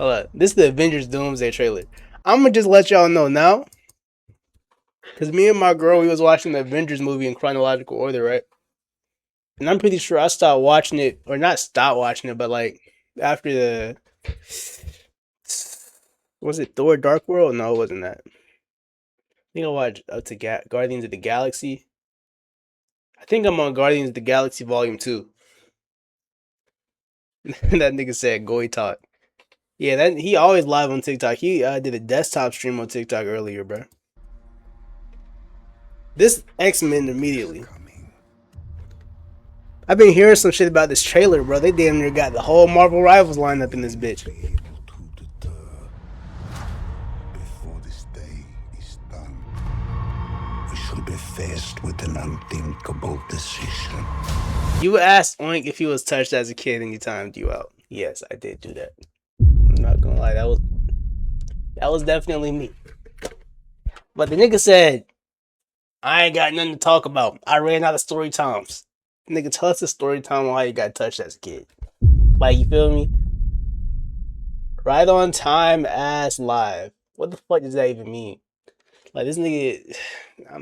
Hold up. This is the Avengers Doomsday trailer. I'm gonna just let y'all know now. Because me and my girl, we was watching the Avengers movie in chronological order, right? And I'm pretty sure I stopped watching it, or not stopped watching it, but like after the... Was it Thor Dark World? No, it wasn't that. I think I watched up to Guardians of the Galaxy. I think I'm on Guardians of the Galaxy Volume 2. That nigga said Goy Talk. Yeah, that he always live on TikTok. He did a desktop stream on TikTok earlier, bro. This X-Men immediately. I've been hearing some shit about this trailer, bro. They damn near got the whole Marvel Rivals lined up in this bitch. Before this day is done, we should be faced with an unthinkable decision. You asked Oink if he was touched as a kid and he timed you out. Yes, I did do that. I'm not gonna lie, that was definitely me. But the nigga said, I ain't got nothing to talk about. I ran out of story times. Nigga, tell us a story time on how you got touched as a kid. Like, you feel me? Right on time as live. What the fuck does that even mean? Like, this nigga,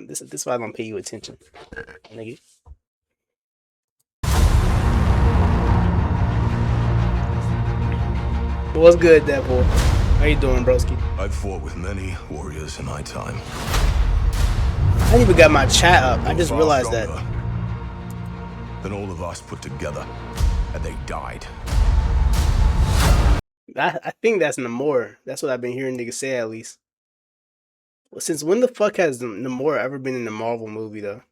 this is why I don't pay you attention, nigga. What's good, that boy? How you doing, broski? I've fought with many warriors in my time. I didn't even got my chat up. I just realized that. Than all of us put together, and they died. I think that's Namor. That's what I've been hearing niggas say, at least. Well, since when the fuck has Namor ever been in a Marvel movie, though?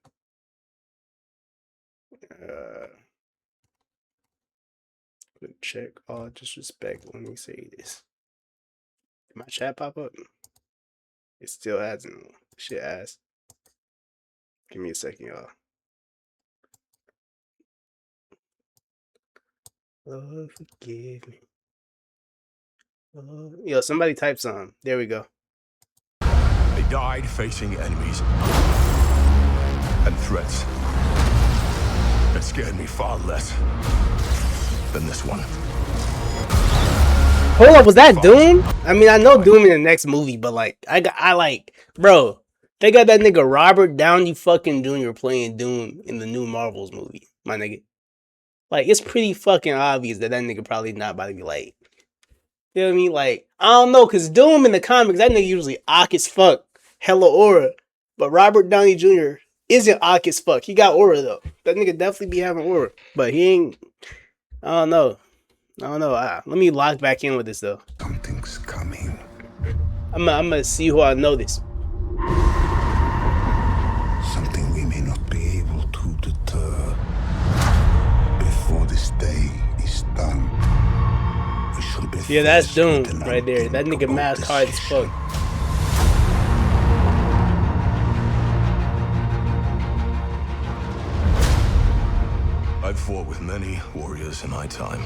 Quick check. All disrespect. Let me say this. Did my chat pop up? It still hasn't. Shit ass. Give me a second, y'all. Lord, forgive me. Yo, somebody type something. There we go. They died facing enemies and threats that scared me far less than this one. Hold up, was that Doom? I mean, I know Doom in the next movie, but like, I like, bro, they got that nigga Robert Downey fucking Jr. playing Doom in the new Marvels movie, my nigga. Like, it's pretty fucking obvious that nigga probably not about to be like, you know what I mean? Like, I don't know, cause Doom in the comics, that nigga usually awk as fuck, hella aura. But Robert Downey Jr. isn't awk as fuck. He got aura though. That nigga definitely be having aura, but he ain't. I don't know. Let me lock back in with this though. Something's coming. I'm gonna see who I know this. Something we may not be able to deter. Before this day is done, we should be. Yeah, that's Doom right there. That nigga mask hard as fuck. I've fought with many warriors in my time.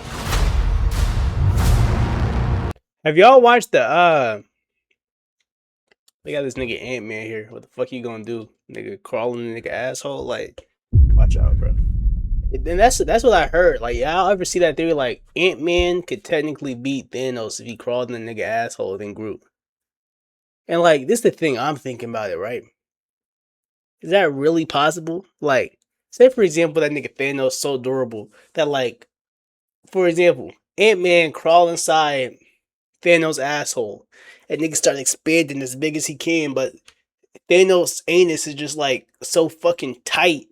Have y'all watched the they got this nigga Ant-Man here. What the fuck he gonna do? Nigga crawling in the nigga asshole? Like, watch out, bro. And that's what I heard. Like, y'all ever see that theory? Like, Ant-Man could technically beat Thanos if he crawled in the nigga asshole then grew. And like, this is the thing I'm thinking about it, right? Is that really possible? Like, say for example that nigga Thanos so durable that like, for example, Ant-Man crawl inside Thanos' asshole and nigga start expanding as big as he can, but Thanos' anus is just like so fucking tight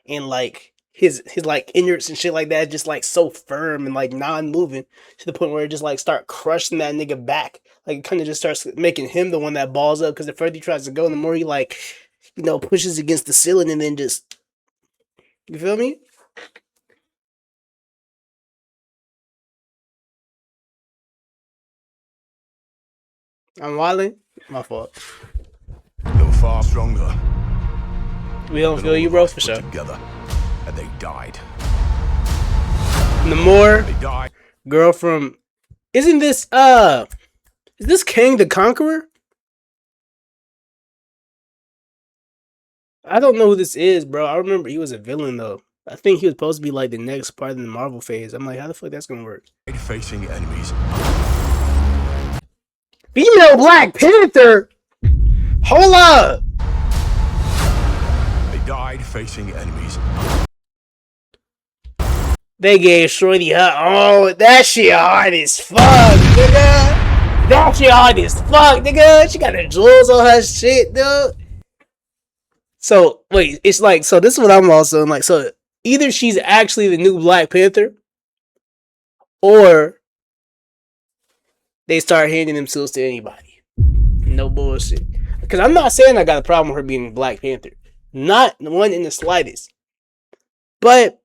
and like his like innards and shit like that just like so firm and like non-moving to the point where it just like start crushing that nigga back. Like it kind of just starts making him the one that balls up because the further he tries to go, the more he like, you know, pushes against the ceiling and then just, you feel me? I'm wilding. My fault. They were far stronger. We don't feel you, bro, for sure. Together, and they died. Namor, They died. girl from, isn't this is this Kang the Conqueror? I don't know who this is, bro. I remember he was a villain though. I think he was supposed to be like the next part of the Marvel phase. I'm like, how the fuck that's gonna work? Facing enemies Female Black Panther? Hold up. They died facing enemies. They gave Shorty her. Oh, that shit hard as fuck, nigga. That shit hard as fuck, nigga. She got the jewels on her shit, dude. So, wait, it's like, so this is what I'm also like. So, either she's actually the new Black Panther, or they start handing themselves to anybody. No bullshit. Because I'm not saying I got a problem with her being Black Panther. Not one in the slightest. But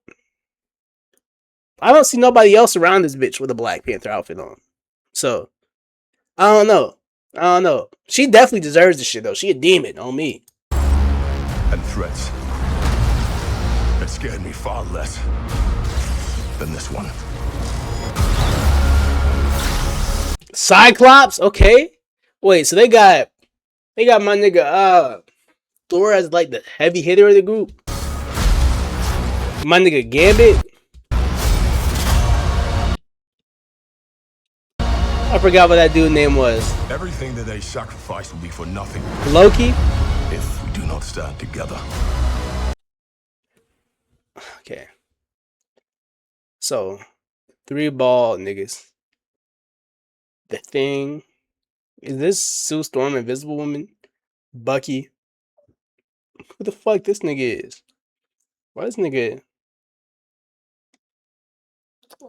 I don't see nobody else around this bitch with a Black Panther outfit on. So, I don't know. She definitely deserves this shit, though. She a demon on me. And threats that scared me far less than this one. Cyclops? Okay. Wait, so they got my nigga Thor as like the heavy hitter of the group. My nigga Gambit. I forgot what that dude's name was. Everything that they sacrifice will be for nothing. Loki? If we do not stand together. Okay. So, 3 bald niggas. The Thing. Is this Sue Storm, Invisible Woman? Bucky? Who the fuck this nigga is? Why this nigga?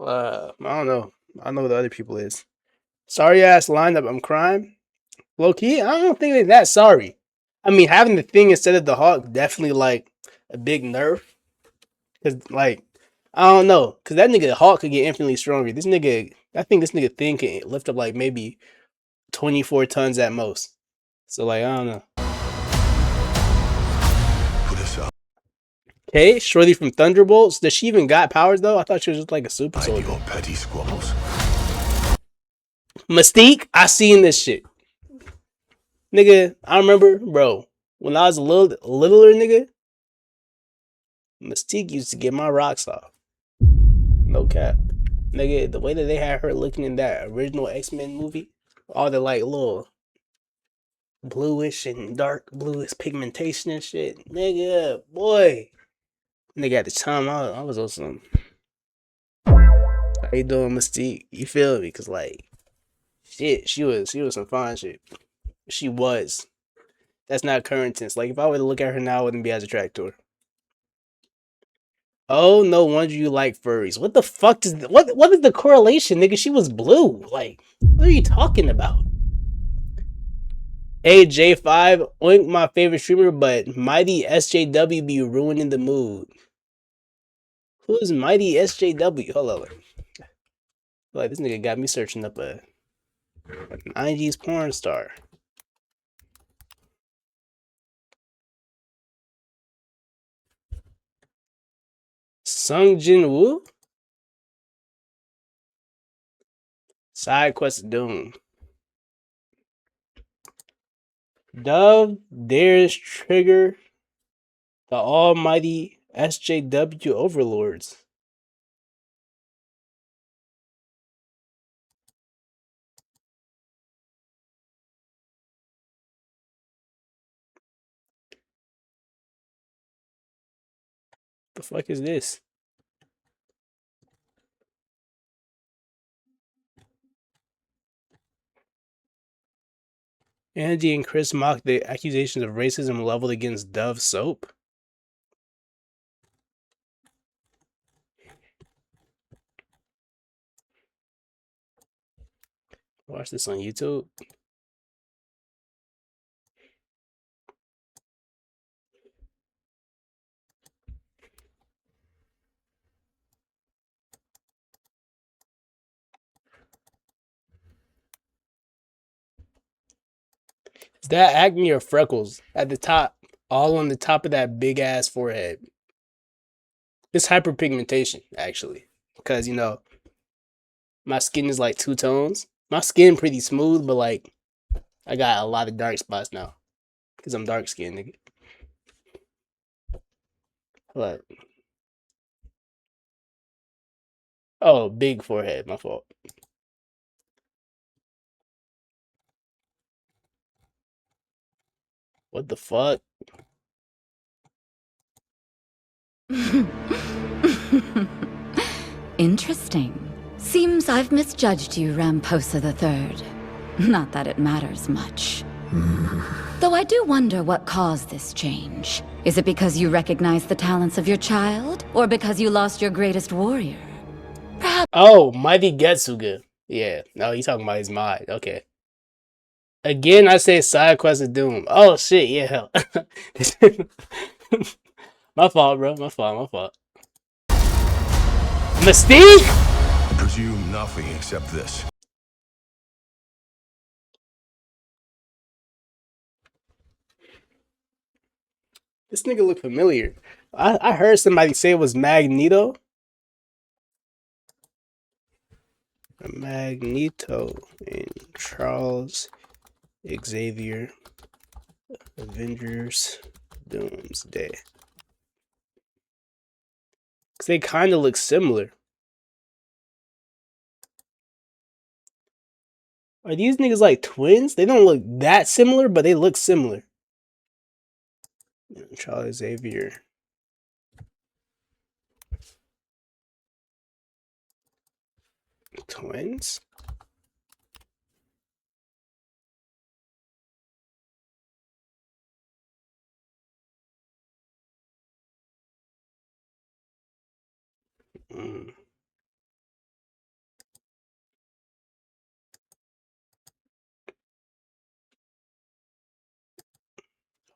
I don't know. I don't know what the other people is. Sorry ass lineup. I'm crying. Low key, I don't think they're that sorry. I mean, having the Thing instead of the Hawk definitely like a big nerf. Cause like, I don't know. Cause that nigga Hawk could get infinitely stronger. This nigga, I think this nigga Thing can lift up like maybe 24 tons at most. So like, I don't know. Put us up. Okay, Shorty from Thunderbolts. Does she even got powers though? I thought she was just like a super Hide soldier. your petty squabbles. Mystique, I seen this shit. Nigga, I remember, bro, when I was a littler nigga, Mystique used to get my rocks off. No cap. Nigga, the way that they had her looking in that original X-Men movie, all the like little bluish and dark bluish pigmentation and shit. Nigga, boy. Nigga, at the time, I was on some. How you doing, Mystique? You feel me? Cause like, shit, she was some fine shit. She was. That's not current tense. Like, if I were to look at her now, I wouldn't be as attracted to her. Oh, no wonder you like furries. What the fuck does what is the correlation, nigga? She was blue. Like, what are you talking about? Hey J5, Oink my favorite streamer, but Mighty SJW be ruining the mood. Who's Mighty SJW? Hold on. Like this nigga got me searching up a 90s porn star. Sung Jin Woo? Side quest Doom. Dove dares trigger the almighty SJW overlords. The fuck is this? Andy and Chris mock the accusations of racism leveled against Dove Soap. Watch this on YouTube. Is that acne or freckles at the top? All on the top of that big ass forehead. It's hyperpigmentation, actually. Because, you know, my skin is like 2 tones. My skin pretty smooth, but like, I got a lot of dark spots now. Because I'm dark skinned, nigga. Like, oh, big forehead, my fault. What the fuck? Interesting. Seems I've misjudged you, Ramposa III. Not that it matters much. Though I do wonder what caused this change. Is it because you recognize the talents of your child? Or because you lost your greatest warrior? Perhaps. Oh, Mighty Getsuga. Yeah, no, he's talking about his mod. Okay. Again, I say side quest of Doom. Oh shit, yeah, hell. My fault, bro. My fault. Mystique? Presume nothing except this. This nigga look familiar. I heard somebody say it was Magneto. Magneto and Charles Xavier Avengers Doomsday. Cause they kind of look similar. Are these niggas like twins? They don't look that similar, but they look similar. Charles Xavier. Twins? Mm.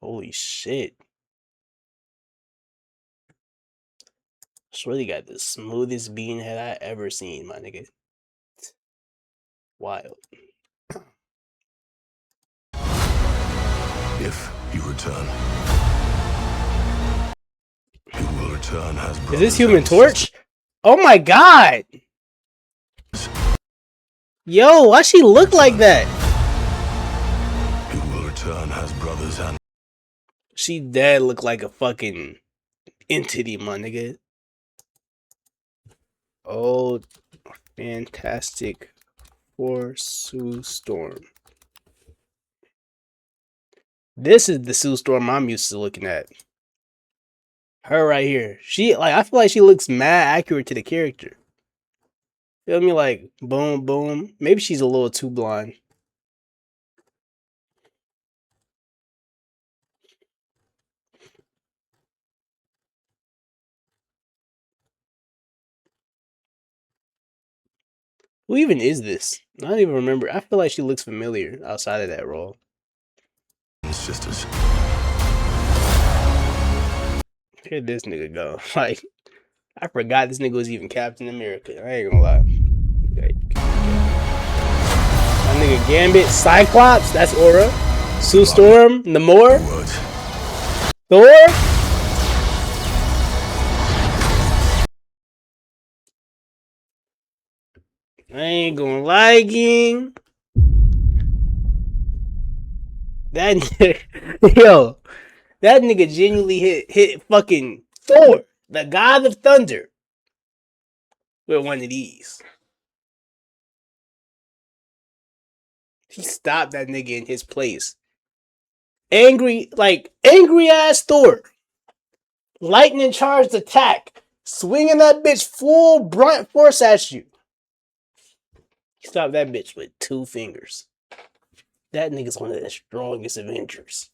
Holy shit. I swear they got the smoothest bean head I ever seen, my nigga. Wild. If you return, you will return as brothers. Is this Human and Torch? Oh my god! Yo, why she look like that? You will return as brothers and She dead look like a fucking entity, my nigga. Oh, Fantastic Four Sue Storm. This is the Sue Storm I'm used to looking at. Her right here. She like I feel like she looks mad accurate to the character. Feel me? Like boom, boom. Maybe she's a little too blonde. Who even is this? I don't even remember. I feel like she looks familiar outside of that role. sisters. Here this nigga go. Like, I forgot this nigga was even Captain America. I ain't gonna lie. Okay. My nigga Gambit, Cyclops, that's Aura. Sue Storm, Namor, Words. Thor. I ain't gonna lie, gang. That nigga, yo, that nigga genuinely hit fucking Thor, the god of thunder, with one of these. He stopped that nigga in his place. Angry ass Thor. Lightning charged attack. Swinging that bitch full brunt force at you. He stopped that bitch with 2 fingers. That nigga's one of the strongest Avengers.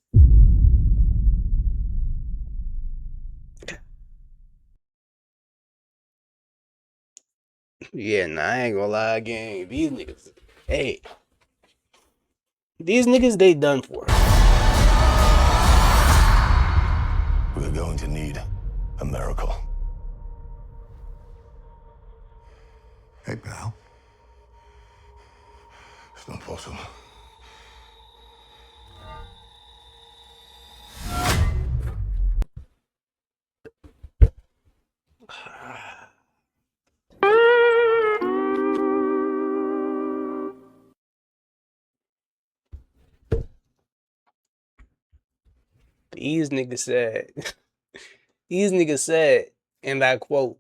Yeah, nah, I ain't gonna lie, gang. These niggas, hey. These niggas, they done for. We're going to need a miracle. Hey, pal. It's not possible. These niggas said, these niggas said, and I quote,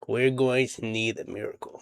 we're going to need a miracle.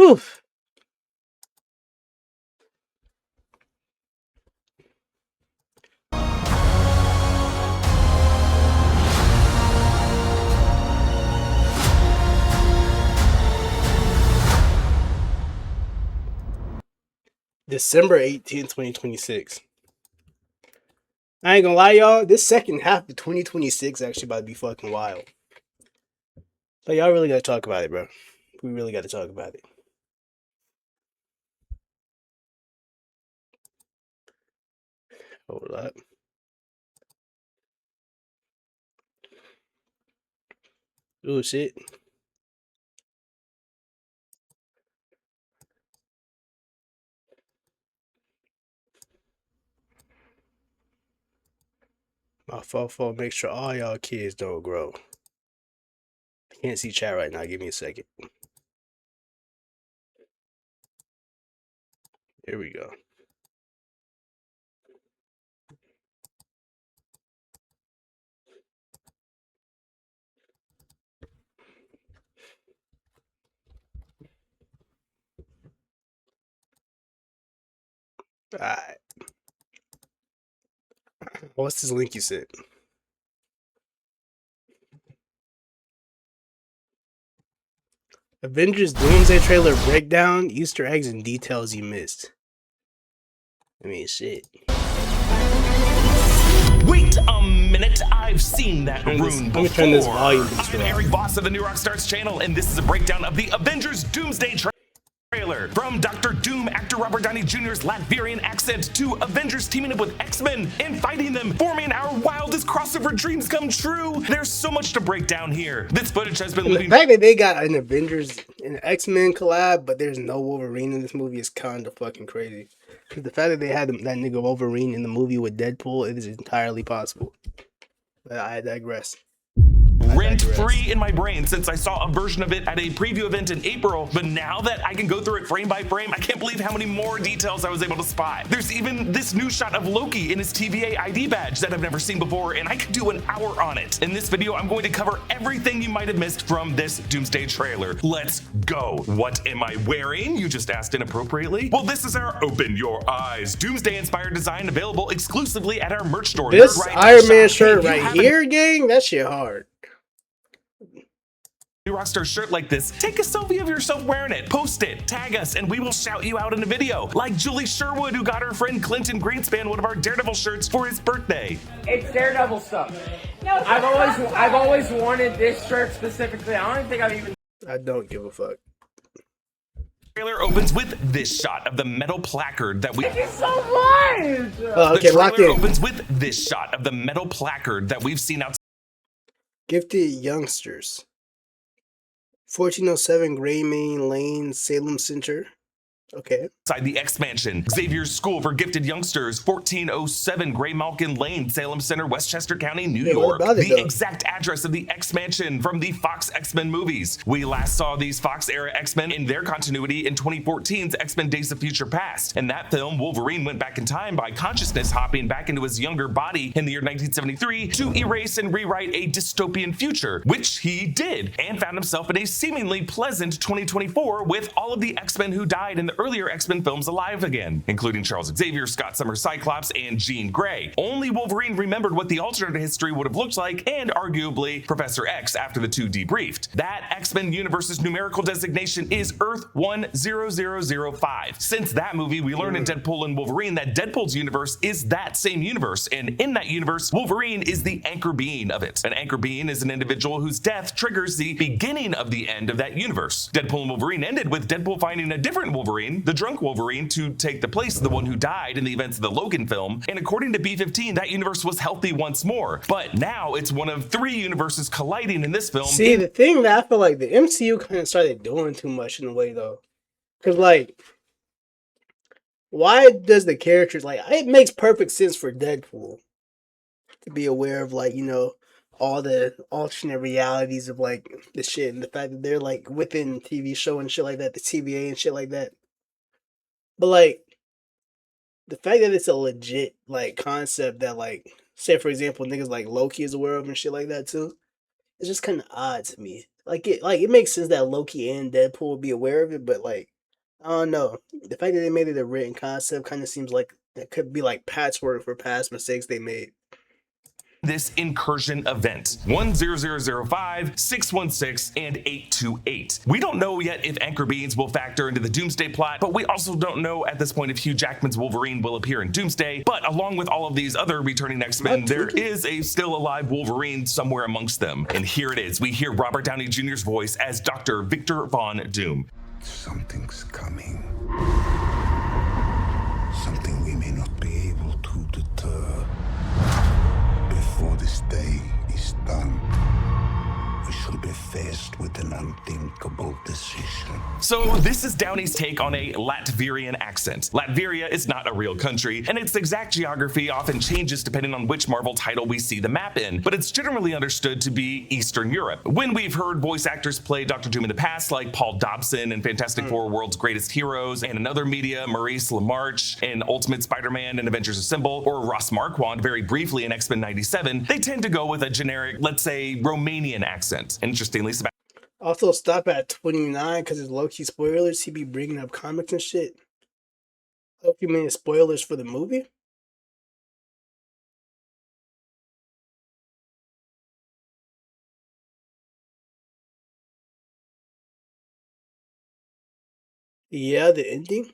Oof. December 18th, 2026. I ain't gonna lie, y'all. This second half of 2026 actually about to be fucking wild. But y'all really gotta talk about it, bro. We really gotta talk about it. Hold up. Oh shit. My fault. Make sure all y'all kids don't grow. I can't see chat right now. Give me a second. Here we go. Alright. What's this link you sent? Avengers Doomsday trailer breakdown, Easter eggs, and details you missed. I mean, shit. Wait a minute, I've seen that rune before. Let me turn this volume booster I'm on. Eric Voss of the New Rockstars channel, and this is a breakdown of the Avengers Doomsday trailer. From Dr. Doom actor Robert Downey Jr.'s Latvian accent to Avengers teaming up with X-Men and fighting them, forming our wildest crossover dreams come true. There's so much to break down here. This footage has been The fact that they got an Avengers and X-Men collab, but there's no Wolverine in this movie is kind of fucking crazy. Because the fact that they had that nigga Wolverine in the movie with Deadpool, it is entirely possible. But I digress. Rent-free in my brain since I saw a version of it at a preview event in April, but now that I can go through it frame by frame, I can't believe how many more details I was able to spot. There's even this new shot of Loki in his TVA ID badge that I've never seen before, and I could do an hour on it. In this video, I'm going to cover everything you might have missed from this Doomsday trailer. Let's go. What am I wearing? You just asked inappropriately. Well, this is our Open Your Eyes Doomsday-inspired design available exclusively at our merch store. This Iron Man shirt right here, gang, that shit hard. New Rockstar shirt like this, take a selfie of yourself wearing it, post it, tag us, and we will shout you out in a video. Like Julie Sherwood, who got her friend Clinton Greenspan one of our Daredevil shirts for his birthday. It's Daredevil stuff. No, I've always wanted this shirt specifically. I don't think I've even. I don't give a fuck. Trailer opens with this shot of the metal placard that we. Thank you so much. Oh, okay, lock in. Opens with this shot of the metal placard that we've seen outside. Gifted youngsters. 1407 Gray Main Lane, Salem Center. Okay. Inside the X-Mansion, Xavier's School for Gifted Youngsters, 1407 Gray Malkin Lane, Salem Center, Westchester County, New York. The exact address of the X-Mansion from the Fox X-Men movies. We last saw these Fox-era X-Men in their continuity in 2014's X-Men Days of Future Past. In that film, Wolverine went back in time by consciousness hopping back into his younger body in the year 1973 to erase and rewrite a dystopian future, which he did, and found himself in a seemingly pleasant 2024 with all of the X-Men who died in the earlier X-Men films alive again, including Charles Xavier, Scott Summers Cyclops, and Jean Grey. Only Wolverine remembered what the alternate history would have looked like, and arguably Professor X after the two debriefed. That X-Men universe's numerical designation is Earth 10005. Since that movie, we learned in Deadpool and Wolverine that Deadpool's universe is that same universe, and in that universe, Wolverine is the anchor being of it. An anchor being is an individual whose death triggers the beginning of the end of that universe. Deadpool and Wolverine ended with Deadpool finding a different Wolverine, the drunk Wolverine, to take the place of the one who died in the events of the Logan film, and according to B15, that universe was healthy once more. But now it's one of three universes colliding in this film. See, the thing that I feel like the MCU kind of started doing too much in a way, though. Because, like, why does the characters, like, it makes perfect sense for Deadpool to be aware of, like, you know, all the alternate realities of, like, the shit, and the fact that they're, like, within TV show and shit like that, the TVA and shit like that. But, like, the fact that it's a legit, like, concept that, like, say, for example, niggas like Loki is aware of and shit like that, too. it's just kind of odd to me. Like it makes sense that Loki and Deadpool would be aware of it, but like I don't know. The fact that they made it a written concept kind of seems like it could be like patchwork for past mistakes they made. This incursion event 10005, 616, and 828. We don't know yet if anchor beans will factor into the Doomsday plot, but we also don't know at this point if Hugh Jackman's Wolverine will appear in Doomsday. But along with all of these other returning X-Men, there is a still alive Wolverine somewhere amongst them. And here it is. We hear Robert Downey Jr.'s voice as Dr. Victor Von Doom. Something's coming. Something we may not be able to deter. Before this day is done, we shall be faced with an unthinkable decision. So this is Downey's take on a Latvian accent. Latveria is not a real country, and its exact geography often changes depending on which Marvel title we see the map in, but it's generally understood to be Eastern Europe. When we've heard voice actors play Dr. Doom in the past, like Paul Dobson in Fantastic Four World's Greatest Heroes, and in other media, Maurice LaMarche in Ultimate Spider-Man and Avengers Assemble, or Ross Marquand very briefly in X-Men 97, they tend to go with a generic, let's say, Romanian accent. Interestingly, also, stop at 29 because it's low-key spoilers. He be bringing up comics and shit. Hope you mean spoilers for the movie? Yeah, the ending.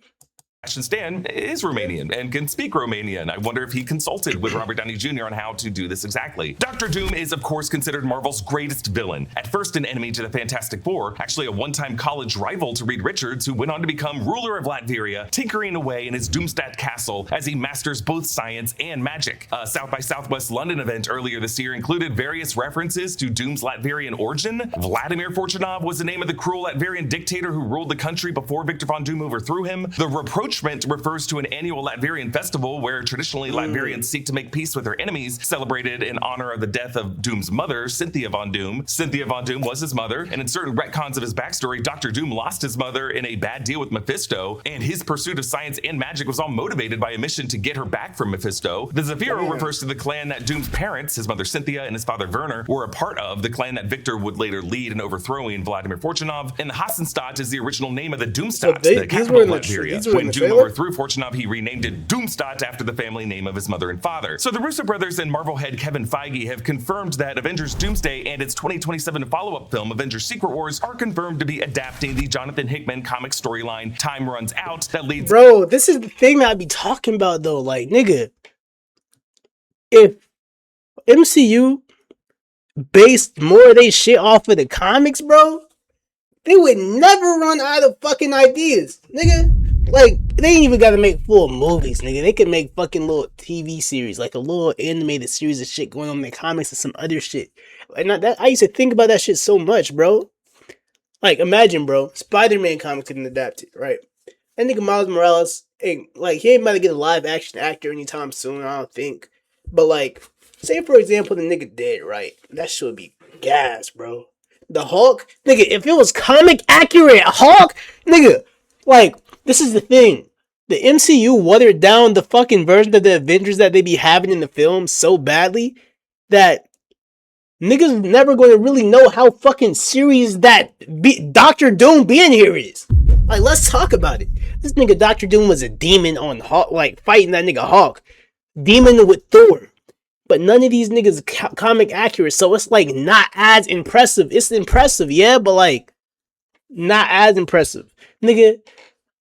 Stan is Romanian and can speak Romanian. I wonder if he consulted with Robert Downey Jr. on how to do this exactly. Dr. Doom is, of course, considered Marvel's greatest villain. At first an enemy to the Fantastic Four, actually a one-time college rival to Reed Richards, who went on to become ruler of Latveria, tinkering away in his Doomsday castle as he masters both science and magic. A South by Southwest London event earlier this year included various references to Doom's Latvian origin. Vladimir Fortunov was the name of the cruel Latvian dictator who ruled the country before Victor Von Doom overthrew him. The reproach refers to an annual Latvian festival where traditionally Latvians seek to make peace with their enemies, celebrated in honor of the death of Doom's mother, Cynthia Von Doom. Cynthia Von Doom was his mother, and in certain retcons of his backstory, Dr. Doom lost his mother in a bad deal with Mephisto, and his pursuit of science and magic was all motivated by a mission to get her back from Mephisto. The Zephyro refers to the clan that Doom's parents, his mother Cynthia and his father Werner, were a part of, the clan that Victor would later lead in overthrowing Vladimir Fortunov, and the Hassenstadt is the original name of the Doomstadt, the capital of Latveria. When Doom overthrew Fortunov, he renamed it Doomstadt after the family name of his mother and father. So the Russo brothers and Marvel head Kevin Feige have confirmed that Avengers Doomsday and its 2027 follow-up film Avengers Secret Wars are confirmed to be adapting the Jonathan Hickman comic storyline Time Runs Out that leads— Bro, this is the thing that I be talking about though. Like, nigga, if MCU based more of their shit off of the comics, bro, they would never run out of fucking ideas, nigga. Like, they ain't even gotta make full movies, nigga. They could make fucking little TV series, like a little animated series of shit going on in the comics and some other shit. And I used to think about that shit so much, bro. Like, imagine, bro, Spider-Man comics getting adapted, right? That nigga Miles Morales, he ain't about to get a live action actor anytime soon, I don't think. But, like, say for example, the nigga dead, right? That shit would be gas, bro. The Hulk, nigga, if it was comic accurate Hulk, nigga, like, this is the thing. The MCU watered down the fucking version of the Avengers that they be having in the film so badly that niggas never going to really know how fucking serious that Dr. Doom being here is. Like, let's talk about it. This nigga Dr. Doom was a demon on Hulk, like fighting that nigga Hulk. Demon with Thor. But none of these niggas comic accurate, so it's like not as impressive. It's impressive, yeah, but like not as impressive. Nigga,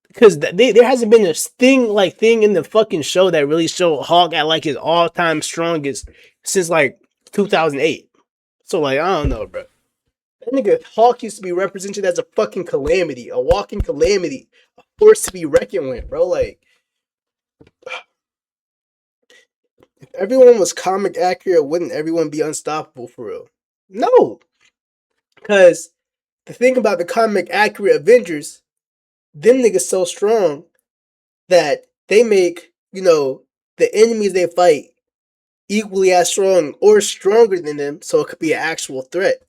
because there hasn't been a thing in the fucking show that really showed Hulk at like his all-time strongest since like 2008. So like, I don't know, bro. That nigga Hulk used to be represented as a fucking calamity, a walking calamity, a force to be reckoned with, bro. Like, if everyone was comic accurate, wouldn't everyone be unstoppable for real? No. Because the thing about the comic accurate Avengers, them niggas so strong that they make, the enemies they fight equally as strong or stronger than them, so it could be an actual threat.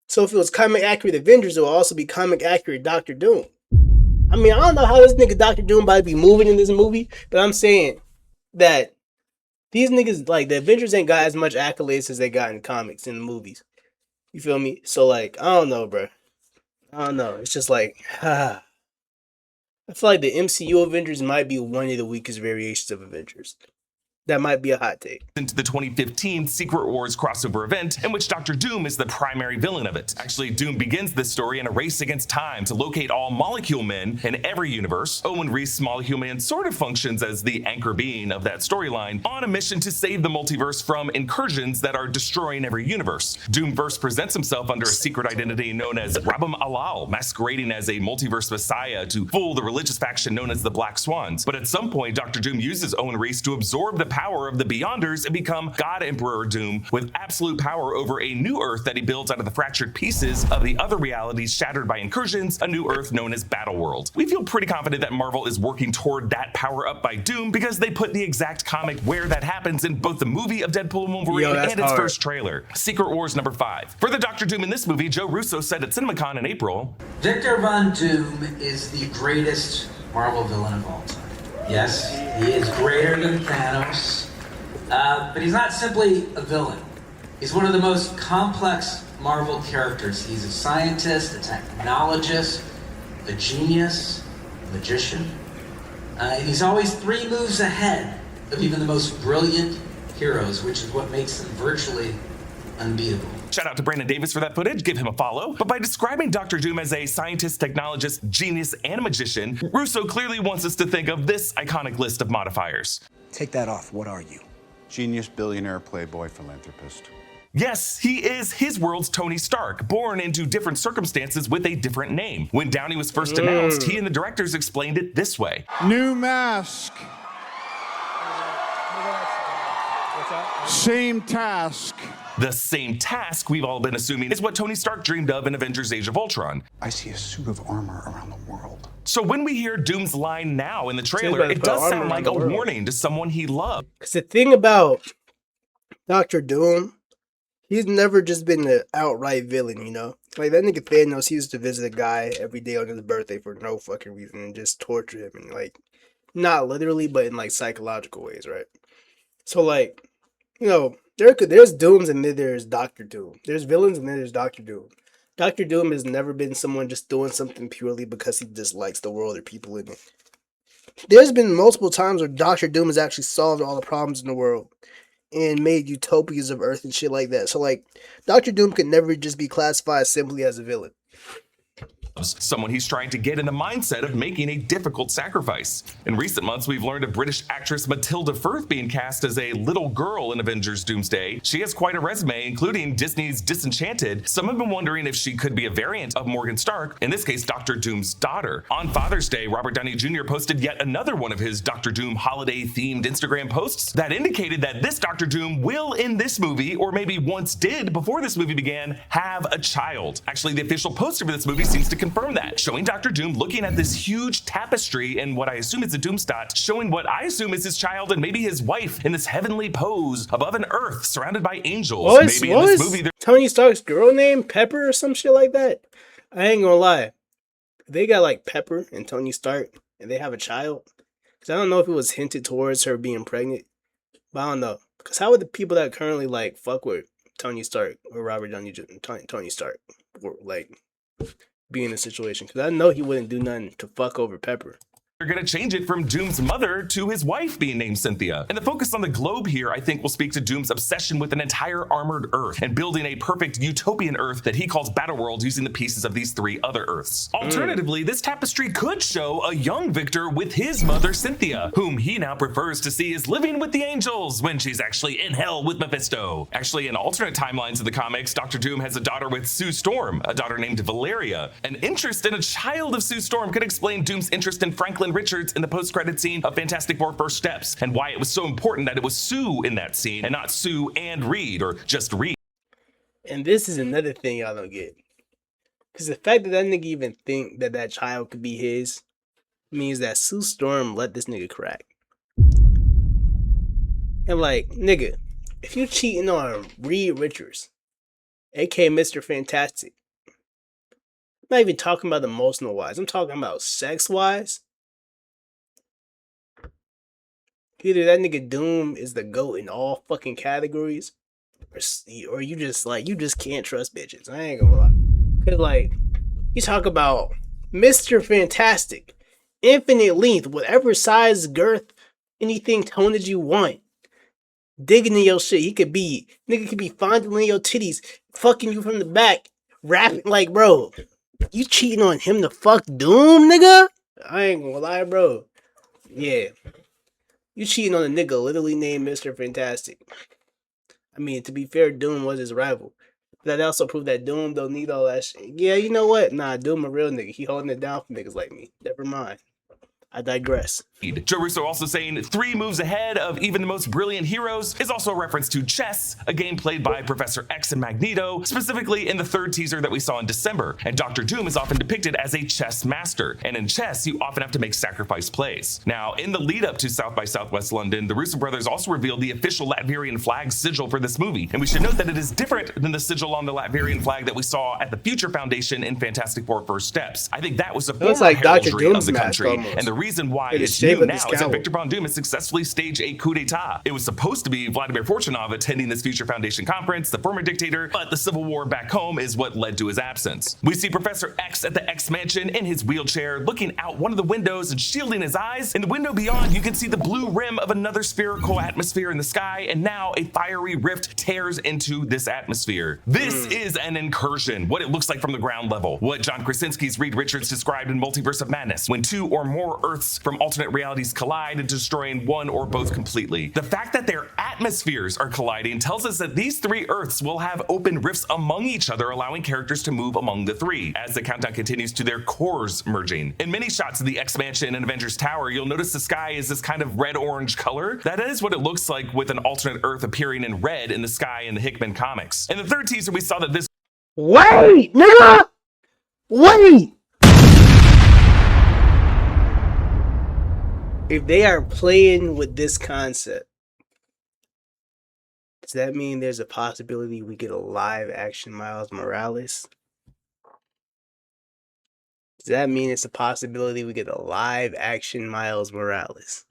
So if it was comic accurate Avengers, it would also be comic accurate Dr. Doom. I mean, I don't know how this nigga Dr. Doom about to be moving in this movie, but I'm saying that these niggas, like, the Avengers ain't got as much accolades as they got in comics, in the movies. You feel me? So like, I don't know, bro. I don't know. It's just like, I feel like the MCU Avengers might be one of the weakest variations of Avengers. That might be a hot take. Into the 2015 Secret Wars crossover event, in which Dr. Doom is the primary villain of it. Actually, Doom begins this story in a race against time to locate all Molecule Men in every universe. Owen Reese Molecule Man sort of functions as the anchor being of that storyline, on a mission to save the multiverse from incursions that are destroying every universe. Doomverse presents himself under a secret identity known as Rabam Alal, masquerading as a multiverse messiah to fool the religious faction known as the Black Swans. But at some point, Dr. Doom uses Owen Reese to absorb the power of the Beyonders and become God Emperor Doom with absolute power over a new Earth that he builds out of the fractured pieces of the other realities shattered by incursions, a new Earth known as Battleworld. We feel pretty confident that Marvel is working toward that power up by Doom because they put the exact comic where that happens in both the movie of Deadpool and Wolverine and its first trailer. Secret Wars number 5. For the Dr. Doom in this movie, Joe Russo said at CinemaCon in April, Victor Von Doom is the greatest Marvel villain of all time. Yes, he is greater than Thanos, but he's not simply a villain. He's one of the most complex Marvel characters. He's a scientist, a technologist, a genius, a magician. And he's always 3 moves ahead of even the most brilliant heroes, which is what makes him virtually unbeatable. Shout out to Brandon Davis for that footage, give him a follow. But by describing Dr. Doom as a scientist, technologist, genius, and a magician, Russo clearly wants us to think of this iconic list of modifiers. Take that off, what are you? Genius, billionaire, playboy, philanthropist. Yes, he is his world's Tony Stark, born into different circumstances with a different name. When Downey was first announced, he and the directors explained it this way. New mask. Same task. The same task we've all been assuming is what Tony Stark dreamed of in Avengers Age of Ultron. I see a suit of armor around the world. So when we hear Doom's line now in the trailer, it does sound like a warning to someone he loved. Because the thing about Dr. Doom, he's never just been an outright villain, you know? Like that nigga Thanos, he used to visit a guy every day on his birthday for no fucking reason and just torture him and like, not literally, but in like psychological ways, right? So like, you know, there's Dooms and then there's Dr. Doom. There's villains and then there's Dr. Doom. Dr. Doom has never been someone just doing something purely because he dislikes the world or people in it. There's been multiple times where Dr. Doom has actually solved all the problems in the world and made utopias of Earth and shit like that. So like, Dr. Doom could never just be classified simply as a villain. Someone he's trying to get in the mindset of making a difficult sacrifice. In recent months, we've learned of British actress Matilda Firth being cast as a little girl in Avengers Doomsday. She has quite a resume, including Disney's Disenchanted. Some have been wondering if she could be a variant of Morgan Stark, in this case, Dr. Doom's daughter. On Father's Day, Robert Downey Jr. posted yet another one of his Dr. Doom holiday-themed Instagram posts that indicated that this Dr. Doom will, in this movie, or maybe once did before this movie began, have a child. Actually, the official poster for this movie seems to confirm that, showing Dr. Doom looking at this huge tapestry in what I assume is a Doomstot, showing what I assume is his child and maybe his wife in this heavenly pose above an Earth surrounded by angels. What was Tony Stark's girl name? Pepper or some shit like that? I ain't gonna lie. They got like Pepper and Tony Stark and they have a child. Because I don't know if it was hinted towards her being pregnant. But I don't know. Because how would the people that currently like fuck with Tony Stark or Robert Downey Jr. Tony Stark like be in a situation? Because I know he wouldn't do nothing to fuck over Pepper. They're gonna change it from Doom's mother to his wife being named Cynthia. And the focus on the globe here, I think, will speak to Doom's obsession with an entire armored Earth and building a perfect utopian Earth that he calls Battleworld using the pieces of these 3 other Earths. Alternatively, this tapestry could show a young Victor with his mother Cynthia, whom he now prefers to see as living with the angels when she's actually in hell with Mephisto. Actually, in alternate timelines of the comics, Dr. Doom has a daughter with Sue Storm, a daughter named Valeria. An interest in a child of Sue Storm could explain Doom's interest in Franklin Richards in the post-credit scene of Fantastic Four First Steps, and why it was so important that it was Sue in that scene and not Sue and Reed, or just Reed. And this is another thing y'all don't get. Because the fact that that nigga even think that that child could be his means that Sue Storm let this nigga crack. And like, nigga, if you cheating on Reed Richards, aka Mr. Fantastic, I'm not even talking about emotional wise, I'm talking about sex wise. Either that nigga Doom is the GOAT in all fucking categories, or you just like you just can't trust bitches. I ain't gonna lie. Cause like you talk about Mr. Fantastic, infinite length, whatever size, girth, anything tonage you want. Digging in your shit. He could be nigga could be fondling your titties, fucking you from the back, rapping like bro. You cheating on him to fuck Doom, nigga? I ain't gonna lie, bro. Yeah. You cheating on a nigga literally named Mr. Fantastic. I mean, to be fair, Doom was his rival. That also proved that Doom don't need all that shit. Yeah, you know what? Nah, Doom a real nigga. He holding it down for niggas like me. Never mind. I digress. Joe Russo also saying 3 moves ahead of even the most brilliant heroes is also a reference to chess, a game played by Professor X and Magneto, specifically in the 3rd teaser that we saw in December. And Dr. Doom is often depicted as a chess master, and in chess you often have to make sacrifice plays. Now, in the lead up to South by Southwest London, the Russo brothers also revealed the official Latvian flag sigil for this movie, and we should note that it is different than the sigil on the Latvian flag that we saw at the Future Foundation in Fantastic Four First Steps. I think that was a form like of Dr. heraldry Doom's of the mask country, almost. and the reason why In the it's shape new of now this is that cowl. Victor Von Doom has successfully staged a coup d'etat. It was supposed to be Vladimir Fortunov attending this Future Foundation conference, the former dictator, but the civil war back home is what led to his absence. We see Professor X at the X Mansion in his wheelchair, looking out one of the windows and shielding his eyes. In the window beyond, you can see the blue rim of another spherical atmosphere in the sky, and now a fiery rift tears into this atmosphere. This is an incursion, what it looks like from the ground level, what John Krasinski's Reed Richards described in Multiverse of Madness, when 2 or more Earths from alternate realities collide and destroying one or both completely. The fact that their atmospheres are colliding tells us that these 3 Earths will have open rifts among each other, allowing characters to move among the 3 as the countdown continues to their cores merging. In many shots of the X Mansion and Avengers Tower, you'll notice the sky is this kind of red-orange color. That is what it looks like with an alternate Earth appearing in red in the sky in the Hickman comics. In the 3rd teaser, we saw that this Wait, nigga! Wait! If they are playing with this concept, does that mean there's a possibility we get a live action Miles Morales? Does that mean it's a possibility we get a live action Miles Morales?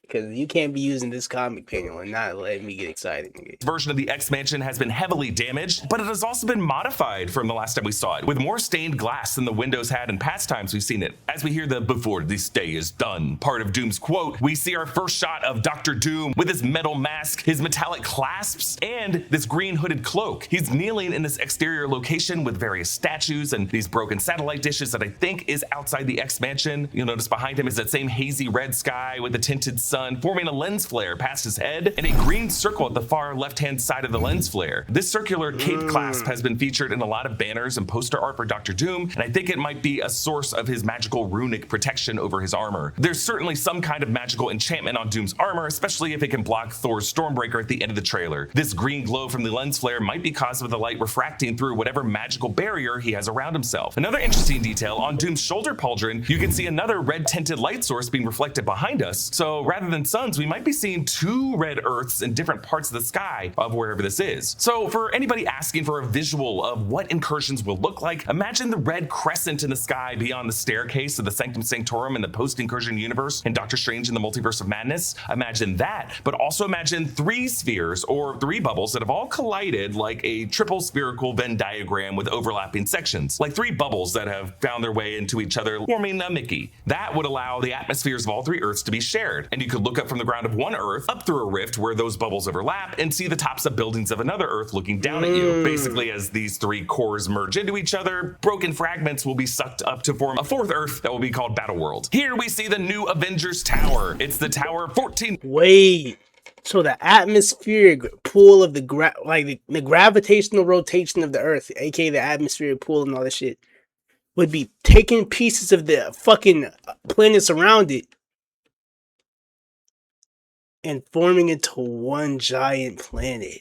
Because you can't be using this comic panel and not letting me get excited. version of the X Mansion has been heavily damaged, but it has also been modified from the last time we saw it, with more stained glass than the windows had in past times we've seen it. As we hear the "before this day is done" part of Doom's quote, we see our first shot of Dr. Doom with his metal mask, his metallic clasps, and this green hooded cloak. He's kneeling in this exterior location with various statues and these broken satellite dishes that I think is outside the X Mansion. You'll notice behind him is that same hazy red sky with the tinted sun forming a lens flare past his head and a green circle at the far left-hand side of the lens flare. This circular cape clasp has been featured in a lot of banners and poster art for Dr. Doom, and I think it might be a source of his magical runic protection over his armor. There's certainly some kind of magical enchantment on Doom's armor, especially if it can block Thor's Stormbreaker at the end of the trailer. This green glow from the lens flare might be caused by the light refracting through whatever magical barrier he has around himself. Another interesting detail, on Doom's shoulder pauldron, you can see another red-tinted light source being reflected behind us, so rather than suns, we might be seeing 2 red Earths in different parts of the sky of wherever this is. So for anybody asking for a visual of what incursions will look like, imagine the red crescent in the sky beyond the staircase of the Sanctum Sanctorum in the post-incursion universe in Doctor Strange in the Multiverse of Madness. Imagine that, but also imagine 3 spheres or 3 bubbles that have all collided like a triple spherical Venn diagram with overlapping sections, like 3 bubbles that have found their way into each other, forming a Mickey. That would allow the atmospheres of all 3 Earths to be shared, and you could look up from the ground of one Earth up through a rift where those bubbles overlap and see the tops of buildings of another Earth looking down at you. Basically, as these 3 cores merge into each other, broken fragments will be sucked up to form a 4th Earth that will be called Battleworld. Here we see the new Avengers Tower. It's the Tower 14. Wait. So the atmospheric pull of the gravitational rotation of the Earth, aka the atmospheric pull and all that shit, would be taking pieces of the fucking planets around it and forming into one giant planet.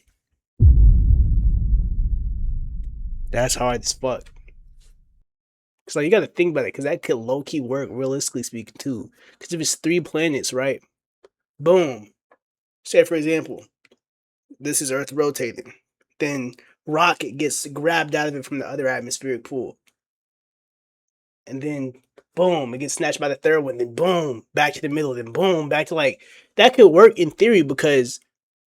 That's hard as fuck. So you gotta think about it, because that could low-key work, realistically speaking, too. Because if it's 3 planets, right? Boom. Say, for example, this is Earth rotating. Then rocket gets grabbed out of it from the other atmospheric pool. And then boom, it gets snatched by the third one, then boom, back to the middle, then boom, back to like that could work in theory because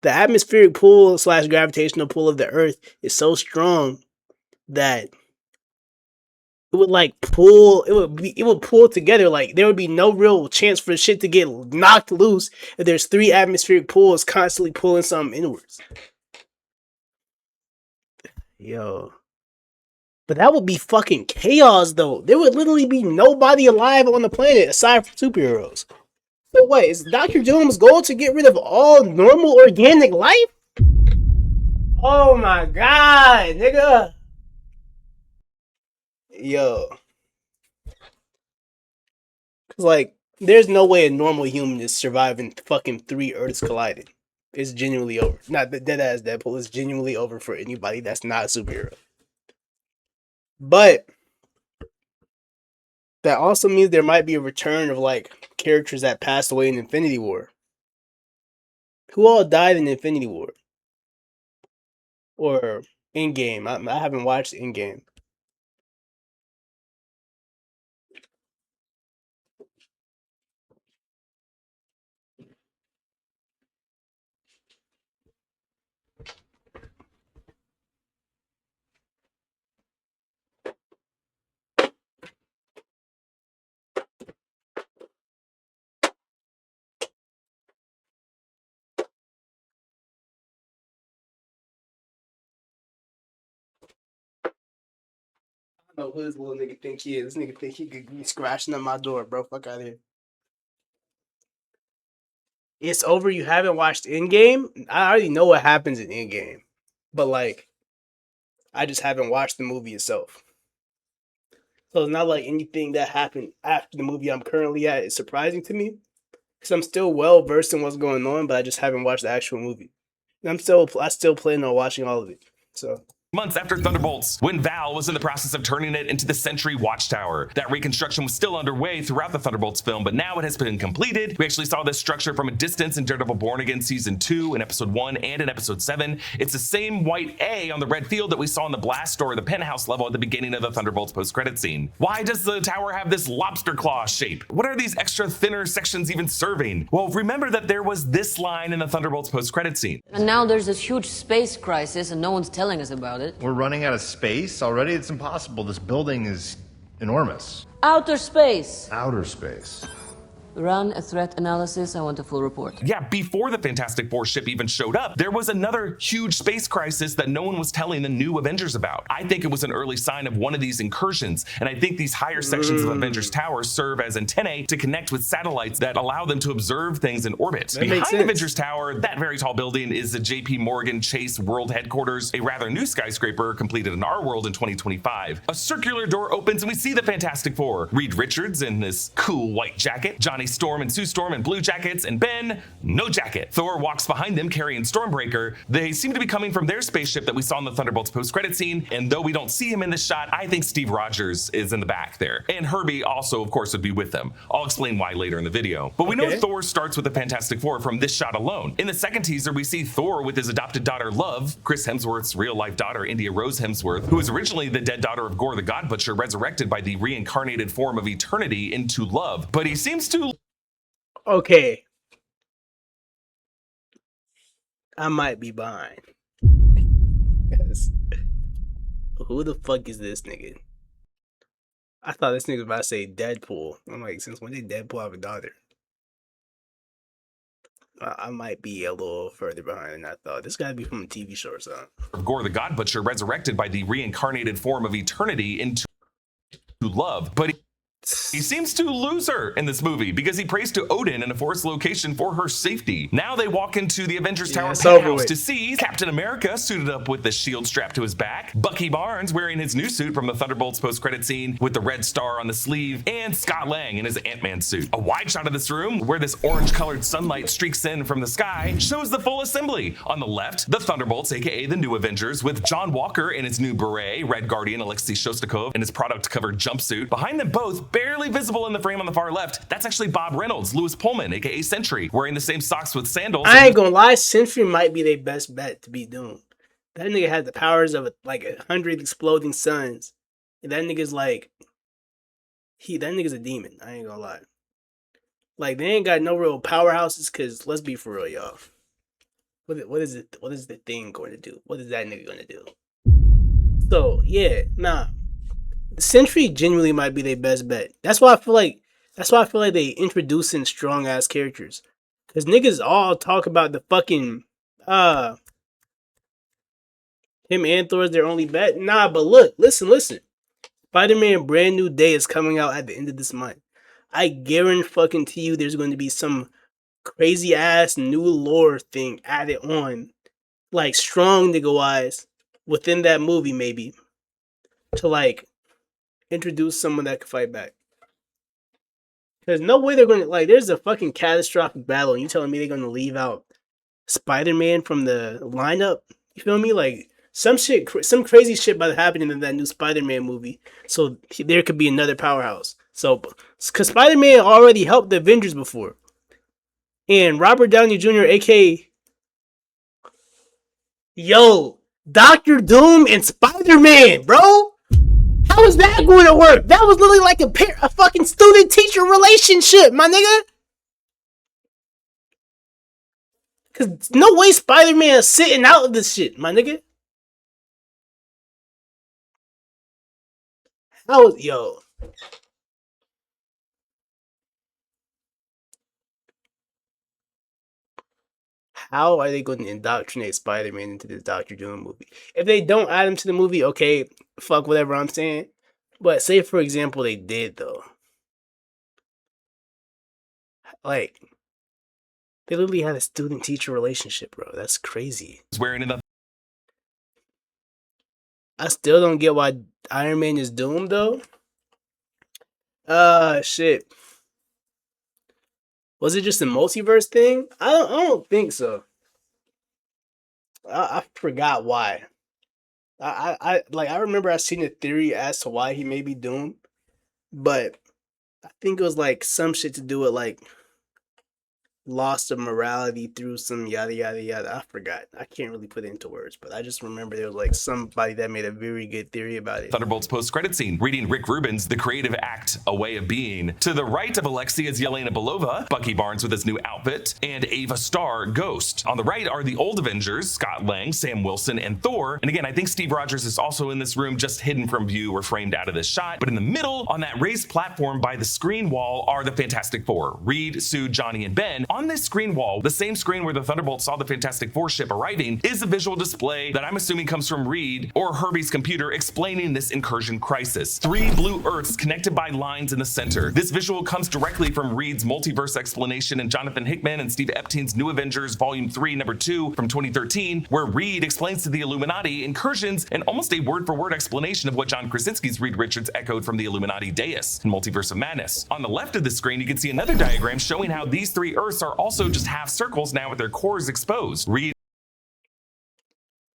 the atmospheric pull / gravitational pull of the Earth is so strong that it would like pull. It would pull together. Like there would be no real chance for shit to get knocked loose if there's 3 atmospheric pulls constantly pulling something inwards. Yo. But that would be fucking chaos, though. There would literally be nobody alive on the planet aside from superheroes. So what, is Dr. Doom's goal to get rid of all normal organic life? Oh my god, nigga. Yo. Cause like, there's no way a normal human is surviving fucking 3 Earths colliding. It's genuinely over. Not the dead ass Deadpool. It's genuinely over for anybody that's not a superhero. But that also means there might be a return of like characters that passed away in Infinity War. Who all died in Infinity War? Or Endgame? I haven't watched Endgame. I don't know who this little nigga think he is. This nigga think he could be scratching at my door, bro. Fuck out of here. It's over. You haven't watched Endgame? I already know what happens in Endgame. But like, I just haven't watched the movie itself. So it's not like anything that happened after the movie I'm currently at is surprising to me. Because I'm still well versed in what's going on, but I just haven't watched the actual movie. And I still plan on watching all of it. So months after Thunderbolts, when Val was in the process of turning it into the Sentry Watchtower. That reconstruction was still underway throughout the Thunderbolts film, but now it has been completed. We actually saw this structure from a distance in Daredevil Born Again Season 2 in Episode 1 and in Episode 7. It's the same white A on the red field that we saw in the blast door, the penthouse level at the beginning of the Thunderbolts post-credit scene. Why does the tower have this lobster claw shape? What are these extra thinner sections even serving? Well, remember that there was this line in the Thunderbolts post-credit scene. And now there's this huge space crisis and no one's telling us about it. We're running out of space already? It's impossible. This building is enormous. Outer space. Outer space. Run a threat analysis. I want a full report. Yeah, before the Fantastic Four ship even showed up, there was another huge space crisis that no one was telling the new Avengers about. I think it was an early sign of one of these incursions, and I think these higher sections of Avengers Tower serve as antennae to connect with satellites that allow them to observe things in orbit. That Behind Avengers Tower, that very tall building is the JP Morgan Chase World Headquarters, a rather new skyscraper completed in our world in 2025. A circular door opens and we see the Fantastic Four. Reed Richards in this cool white jacket, Johnny Storm and Sue Storm in blue jackets, and Ben, no jacket. Thor walks behind them carrying Stormbreaker. They seem to be coming from their spaceship that we saw in the Thunderbolts post-credit scene, and though we don't see him in this shot, I think Steve Rogers is in the back there. And Herbie also, of course, would be with them. I'll explain why later in the video. But we know Thor starts with the Fantastic Four from this shot alone. In the second teaser, we see Thor with his adopted daughter, Love, Chris Hemsworth's real-life daughter, India Rose Hemsworth, who is originally the dead daughter of Gore the God Butcher, resurrected by the reincarnated form of Eternity into Love. But he seems to... Okay. I might be behind. Because who the fuck is this nigga? I thought this nigga was about to say Deadpool. I'm like, since when did Deadpool have a daughter? I might be a little further behind than I thought. This gotta be from a TV show or something. Gore the God Butcher, resurrected by the reincarnated form of Eternity into Love. But he seems to lose her in this movie because he prays to Odin in a forest location for her safety. Now they walk into the Avengers Tower penthouse to see Captain America suited up with the shield strapped to his back, Bucky Barnes wearing his new suit from the Thunderbolts post-credit scene with the red star on the sleeve, and Scott Lang in his Ant-Man suit. A wide shot of this room where this orange-colored sunlight streaks in from the sky shows the full assembly. On the left, the Thunderbolts, aka the new Avengers, with John Walker in his new beret, Red Guardian Alexei Shostakov in his product-covered jumpsuit. Behind them both, barely visible in the frame on the far left, that's actually Bob Reynolds, Lewis Pullman, aka Sentry, wearing the same socks with sandals. I ain't gonna lie, Sentry might be their best bet to be Doom. That nigga had the powers of like 100 exploding suns. And that nigga's like, that nigga's a demon. I ain't gonna lie. Like, they ain't got no real powerhouses, because let's be for real, y'all. What is it? What is the thing going to do? What is that nigga going to do? So, yeah, nah. Sentry genuinely might be their best bet. That's why I feel like they introducing strong ass characters. Cause niggas all talk about the fucking him and Thor is their only bet. Nah, but look, listen. Spider-Man Brand New Day is coming out at the end of this month. I guarantee you there's going to be some crazy ass new lore thing added on, like strong nigga wise, within that movie maybe, to like introduce someone that can fight back. There's no way they're gonna, like, there's a fucking catastrophic battle and you telling me they're gonna leave out Spider-Man from the lineup? You feel me? Like, some crazy shit about to happen in that new Spider-Man movie, so there could be another powerhouse. So, because Spider-Man already helped the Avengers before, and Robert Downey Jr., aka Doctor Doom and Spider-Man, bro. How is that going to work? That was literally like a fucking student-teacher relationship, my nigga. Cause no way Spider-Man is sitting out of this shit, my nigga. How are they going to indoctrinate Spider-Man into this Doctor Doom movie? If they don't add him to the movie, okay, fuck whatever I'm saying. But say, for example, they did, though. Like, they literally had a student-teacher relationship, bro. That's crazy. I still don't get why Iron Man is doomed, though. Shit. Was it just a multiverse thing? I don't think so. I forgot why. I remember I seen a theory as to why he may be doomed, but I think it was like some shit to do with like loss of morality through some yada yada yada. I forgot. I can't really put it into words, but I just remember there was like somebody that made a very good theory about it. Thunderbolts post-credit scene, reading Rick Rubin's The Creative Act, A Way of Being. To the right of Alexia is Yelena Belova, Bucky Barnes with his new outfit, and Ava Starr, Ghost. On the right are the old Avengers, Scott Lang, Sam Wilson, and Thor. And again, I think Steve Rogers is also in this room, just hidden from view or framed out of this shot. But in the middle, on that raised platform by the screen wall, are the Fantastic Four, Reed, Sue, Johnny, and Ben. On this screen wall, the same screen where the Thunderbolts saw the Fantastic Four ship arriving, is a visual display that I'm assuming comes from Reed or Herbie's computer explaining this incursion crisis. 3 blue Earths connected by lines in the center. This visual comes directly from Reed's multiverse explanation in Jonathan Hickman and Steve Epstein's New Avengers Volume 3, Number 2 from 2013, where Reed explains to the Illuminati incursions and almost a word-for-word explanation of what John Krasinski's Reed Richards echoed from the Illuminati Deus in Multiverse of Madness. On the left of the screen, you can see another diagram showing how these 3 Earths are also just half circles now with their cores exposed. Reed.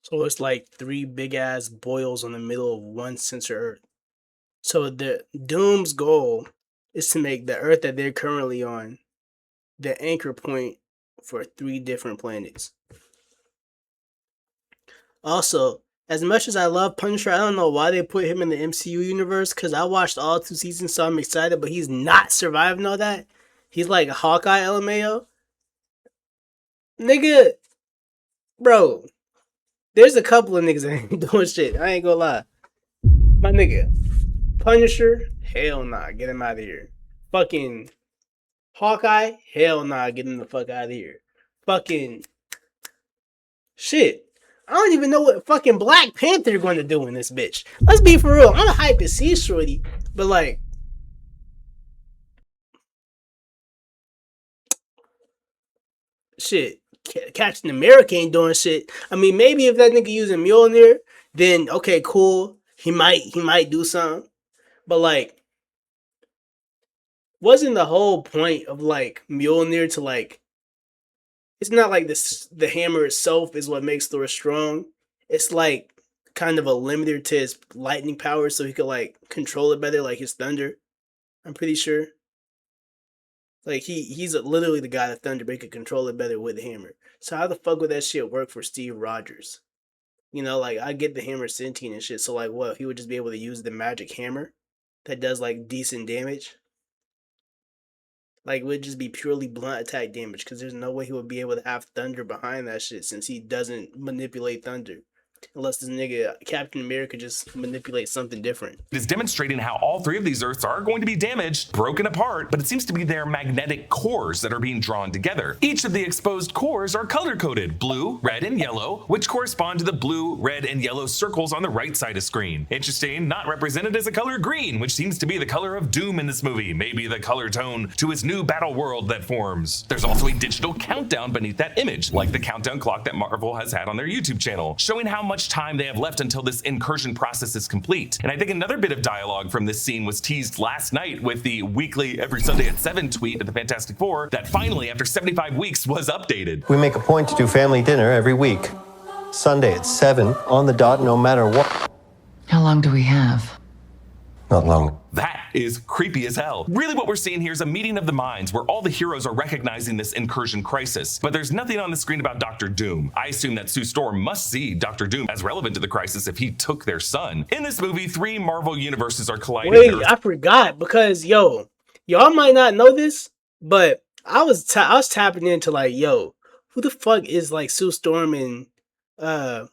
So it's like 3 big ass boils on the middle of one sensor Earth. So the Doom's goal is to make the Earth that they're currently on the anchor point for 3 different planets. Also, as much as I love Punisher, I don't know why they put him in the MCU universe, because I watched all 2 seasons, so I'm excited, but he's not surviving all that. He's like a Hawkeye LMAO. Nigga, bro, there's a couple of niggas that ain't doing shit. I ain't gonna lie. My nigga, Punisher, hell nah, get him out of here. Fucking Hawkeye, hell nah, get him the fuck out of here. Fucking shit. I don't even know what fucking Black Panther going to do in this bitch. Let's be for real. I'm hyped to see Shorty, but like, shit. Captain America ain't doing shit. I mean, maybe if that nigga using Mjolnir, then okay, cool. He might do something. But like, wasn't the whole point of like Mjolnir to like, it's not like the hammer itself is what makes Thor strong. It's like kind of a limiter to his lightning power, so he could like control it better, like his thunder. I'm pretty sure. Like he's literally the guy that thunder, but he could control it better with the hammer. So how the fuck would that shit work for Steve Rogers? You know, like I get the hammer sentient and shit. So like, what? He would just be able to use the magic hammer that does like decent damage. Like, would just be purely blunt attack damage, because there's no way he would be able to have thunder behind that shit since he doesn't manipulate thunder. Unless this nigga Captain America just manipulates something different. It is demonstrating how all three of these Earths are going to be damaged, broken apart, but it seems to be their magnetic cores that are being drawn together. Each of the exposed cores are color-coded, blue, red, and yellow, which correspond to the blue, red, and yellow circles on the right side of screen. Interesting, not represented as a color green, which seems to be the color of Doom in this movie, maybe the color tone to his new battle world that forms. There's also a digital countdown beneath that image, like the countdown clock that Marvel has had on their YouTube channel, showing how much time they have left until this incursion process is complete. And I think another bit of dialogue from this scene was teased last night with the weekly every Sunday at 7 tweet at the Fantastic Four that finally, after 75 weeks, was updated. We make a point to do family dinner every week. Sunday at 7, on the dot, no matter what. How long do we have? Not long. That is creepy as hell. Really what we're seeing here is a meeting of the minds where all the heroes are recognizing this incursion crisis, but there's nothing on the screen about Dr. Doom. I assume that Sue Storm must see Dr. Doom as relevant to the crisis if he took their son. In this movie, 3 Marvel universes are colliding. Wait, I forgot, because y'all might not know this, but I was tapping into like, yo, who the fuck is like Sue Storm and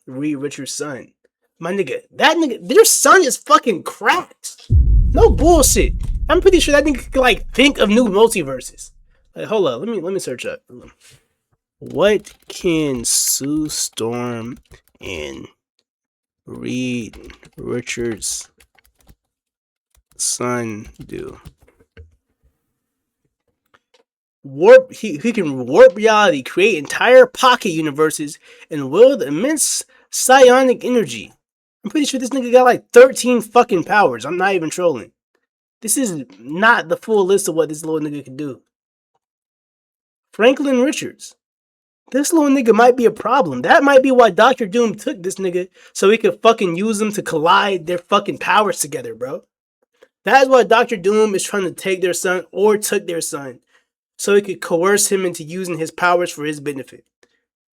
Reed Richards' son? My nigga, that nigga, their son is fucking cracked. No bullshit. I'm pretty sure that nigga could like think of new multiverses. Like, hold up, let me search up. What can Sue Storm and Reed Richards' son do? Warp. He can warp reality, create entire pocket universes, and wield immense psionic energy. I'm pretty sure this nigga got like 13 fucking powers. I'm not even trolling. This is not the full list of what this little nigga can do. Franklin Richards. This little nigga might be a problem. That might be why Dr. Doom took this nigga, so he could fucking use them to collide their fucking powers together, bro. That is why Dr. Doom is trying to take their son, or took their son, so he could coerce him into using his powers for his benefit.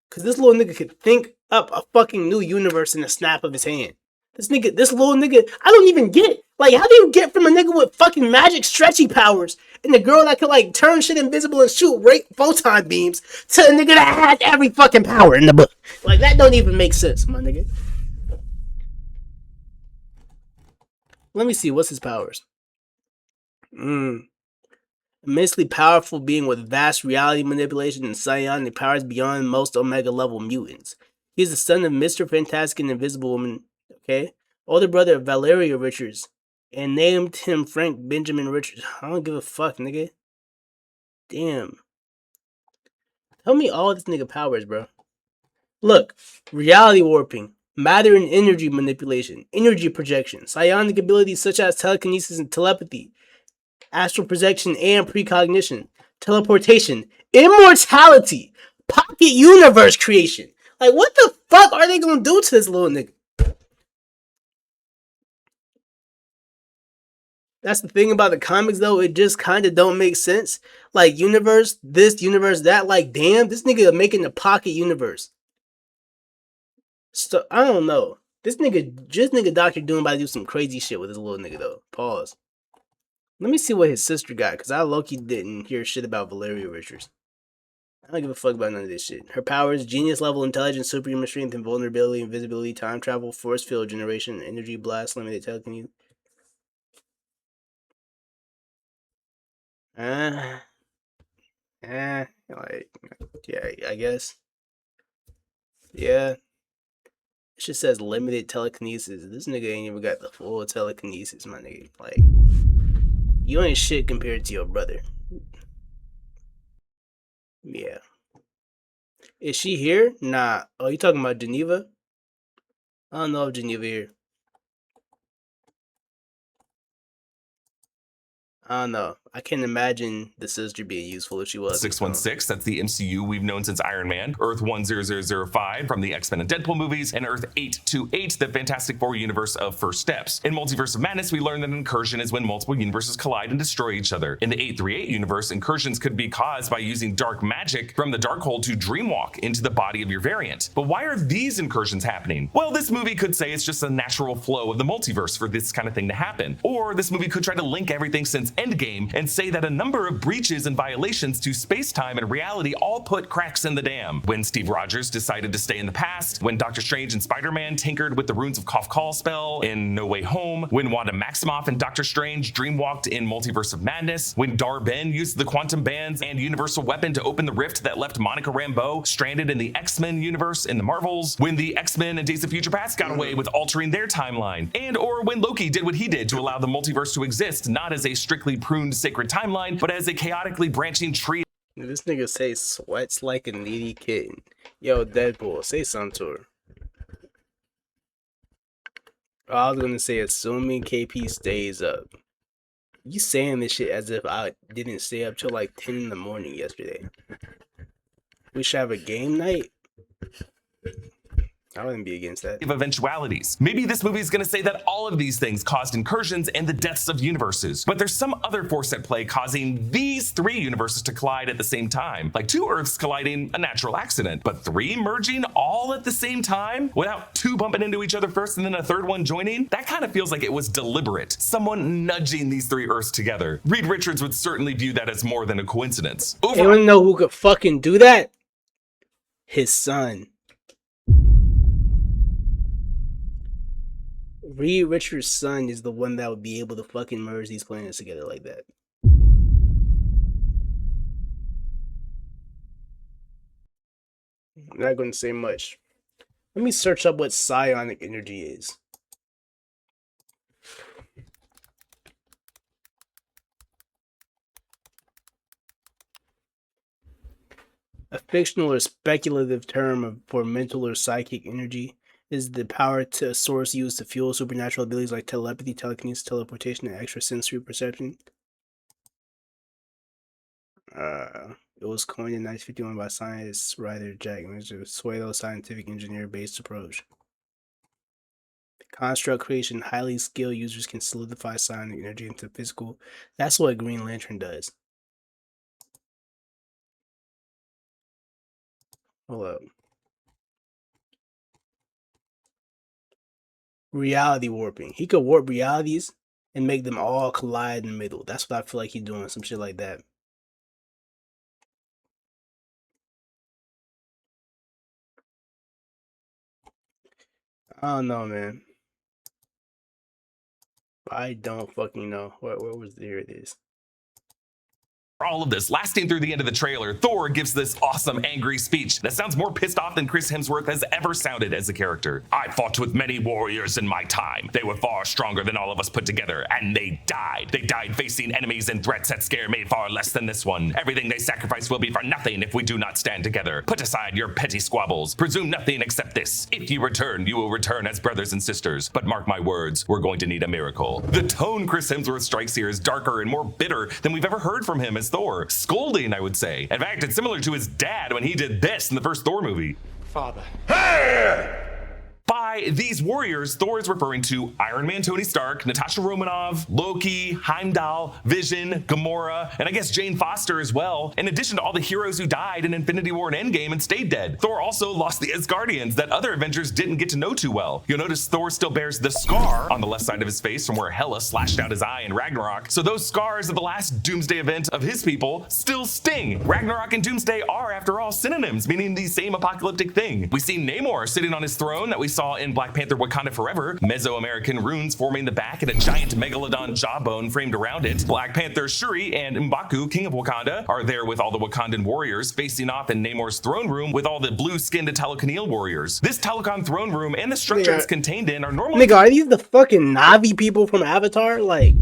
Because this little nigga could think up a fucking new universe in a snap of his hand. This little nigga, I don't even get it. Like, how do you get from a nigga with fucking magic stretchy powers and a girl that could like turn shit invisible and shoot photon beams to a nigga that has every fucking power in the book? Like, that don't even make sense, my nigga. Let me see, what's his powers? Immensely powerful being with vast reality manipulation and psionic powers beyond most Omega level mutants. He is the son of Mr. Fantastic and Invisible Woman, okay? Older brother of Valeria Richards, and named him Frank Benjamin Richards. I don't give a fuck, nigga. Damn. Tell me all this nigga powers, bro. Look, reality warping, matter and energy manipulation, energy projection, psionic abilities such as telekinesis and telepathy, astral projection and precognition, teleportation, immortality, pocket universe creation. Like, what the fuck are they gonna do to this little nigga? That's the thing about the comics, though. It just kind of don't make sense. Like, universe this, universe that. Like, damn, this nigga making the pocket universe. So, I don't know. This nigga Dr. Doom about to do some crazy shit with this little nigga, though. Pause. Let me see what his sister got, because I low-key didn't hear shit about Valeria Richards. I don't give a fuck about none of this shit. Her powers: genius level intelligence, superhuman strength, invulnerability, invisibility, time travel, force field generation, energy blast, limited telekinesis. Like, yeah, I guess. Yeah. It just says limited telekinesis. This nigga ain't even got the full telekinesis, my nigga. Like, you ain't shit compared to your brother. Yeah. Is she here? Nah. Oh, you talking about Geneva? I don't know if Geneva here. I don't know. I can't imagine the sister being useful if she was. 616, that's the MCU we've known since Iron Man. Earth 10005 from the X-Men and Deadpool movies, and Earth 828, the Fantastic Four universe of First Steps. In Multiverse of Madness, we learned that an incursion is when multiple universes collide and destroy each other. In the 838 universe, incursions could be caused by using dark magic from the Darkhold to dreamwalk into the body of your variant. But why are these incursions happening? Well, this movie could say it's just a natural flow of the multiverse for this kind of thing to happen. Or this movie could try to link everything since Endgame and say that a number of breaches and violations to space-time and reality all put cracks in the dam. When Steve Rogers decided to stay in the past, when Doctor Strange and Spider-Man tinkered with the runes of Cough Call spell in No Way Home, when Wanda Maximoff and Doctor Strange dreamwalked in Multiverse of Madness, when Dar-Ben used the quantum bands and universal weapon to open the rift that left Monica Rambeau stranded in the X-Men universe in the Marvels, when the X-Men and Days of Future Past got away with altering their timeline, and or when Loki did what he did to allow the multiverse to exist, not as a strictly pruned sacred timeline, but as a chaotically branching tree. This nigga say sweats like a needy kitten. Yo, Deadpool, say something to her. I was gonna say, assuming KP stays up. You saying this shit as if I didn't stay up till like 10 in the morning yesterday. We should have a game night? I wouldn't be against that. Of eventualities. Maybe this movie is going to say that all of these things caused incursions and the deaths of universes, but there's some other force at play causing these three universes to collide at the same time. Like two Earths colliding, a natural accident, but three merging all at the same time without two bumping into each other first and then a third one joining? That kind of feels like it was deliberate. Someone nudging these three Earths together. Reed Richards would certainly view that as more than a coincidence. You wanna know who could fucking do that? His son. Reed Richards' son is the one that would be able to fucking merge these planets together like that. I'm not going to say much. Let me search up what psionic energy is. A fictional or speculative term for mental or psychic energy is the power to a source used to fuel supernatural abilities like telepathy, telekinesis, teleportation, and extrasensory perception. It was coined in 1951 by scientist writer Jack Mitchell, a pseudo-scientific engineer-based approach. The construct creation, highly skilled users can solidify psionic energy into physical. That's what Green Lantern does. Hold up. Reality warping. He could warp realities and make them all collide in the middle. That's what I feel like he's doing, some shit like that. I don't know, man. I don't fucking know. Where was there it is. All of this lasting through the end of the trailer, Thor gives this awesome angry speech that sounds more pissed off than Chris Hemsworth has ever sounded as a character. I fought with many warriors in my time. They were far stronger than all of us put together, and they died. They died facing enemies and threats that scare me far less than this one. Everything they sacrifice will be for nothing if we do not stand together. Put aside your petty squabbles. Presume nothing except this. If you return, you will return as brothers and sisters. But mark my words, we're going to need a miracle. The tone Chris Hemsworth strikes here is darker and more bitter than we've ever heard from him as Thor. Scolding, I would say. In fact, it's similar to his dad when he did this in the first Thor movie. Father. Hey! By these warriors, Thor is referring to Iron Man Tony Stark, Natasha Romanoff, Loki, Heimdall, Vision, Gamora, and I guess Jane Foster as well, in addition to all the heroes who died in Infinity War and Endgame and stayed dead. Thor also lost the Asgardians that other Avengers didn't get to know too well. You'll notice Thor still bears the scar on the left side of his face from where Hela slashed out his eye in Ragnarok, so those scars of the last Doomsday event of his people still sting. Ragnarok and Doomsday are, after all, synonyms, meaning the same apocalyptic thing. We see Namor sitting on his throne that we saw in Black Panther Wakanda Forever, Mesoamerican runes forming the back and a giant megalodon jawbone framed around it. Black Panther Shuri and M'Baku, king of Wakanda, are there with all the Wakandan warriors facing off in Namor's throne room with all the blue-skinned Talokanil warriors. This Talokan throne room and the structure it's contained in are normally— Nigga, are these the fucking Na'vi people from Avatar? Like,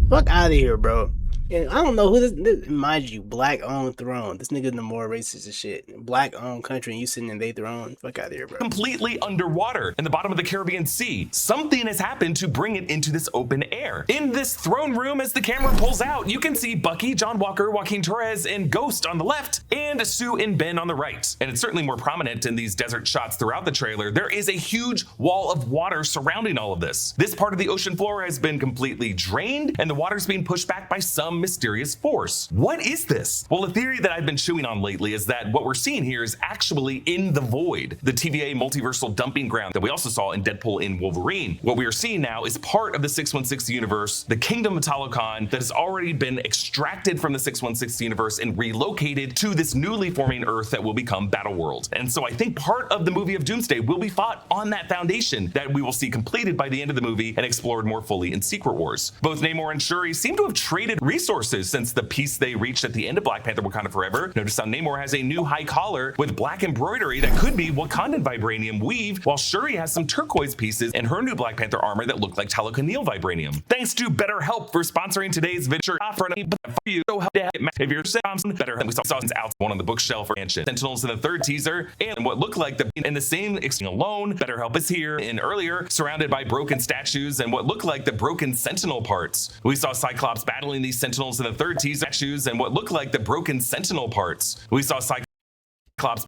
fuck out of here, bro. And I don't know who this mind you, black owned throne. This nigga the more racist as shit. Black owned country and you sitting in their throne. Fuck out of here, bro. Completely underwater in the bottom of the Caribbean Sea. Something has happened to bring it into this open air. In this throne room, as the camera pulls out, you can see Bucky, John Walker, Joaquin Torres, and Ghost on the left, and Sue and Ben on the right. And it's certainly more prominent in these desert shots throughout the trailer. There is a huge wall of water surrounding all of this. This part of the ocean floor has been completely drained, and the water's being pushed back by some mysterious force. What is this? Well, a theory that I've been chewing on lately is that what we're seeing here is actually in the void, the TVA multiversal dumping ground that we also saw in Deadpool and Wolverine. What we are seeing now is part of the 616 universe, the kingdom of Talokan, that has already been extracted from the 616 universe and relocated to this newly forming Earth that will become Battleworld. And so I think part of the movie of Doomsday will be fought on that foundation that we will see completed by the end of the movie and explored more fully in Secret Wars. Both Namor and Shuri seem to have traded resources since the peace they reached at the end of Black Panther Wakanda Forever. Notice how Namor has a new high collar with black embroidery that could be Wakandan vibranium weave, while Shuri has some turquoise pieces in her new Black Panther armor that look like Talokanil vibranium. Thanks to BetterHelp for sponsoring today's video. If you're Thompson, BetterHelp, we saw out one on the bookshelf for Mansion. Sentinels in the third teaser, and what looked like the same alone. BetterHelp is here and earlier, surrounded by broken statues and what looked like the broken Sentinel parts. We saw Cyclops battling these Sentinels in the third teaser, statues and what looked like the broken Sentinel parts. We saw Cyclops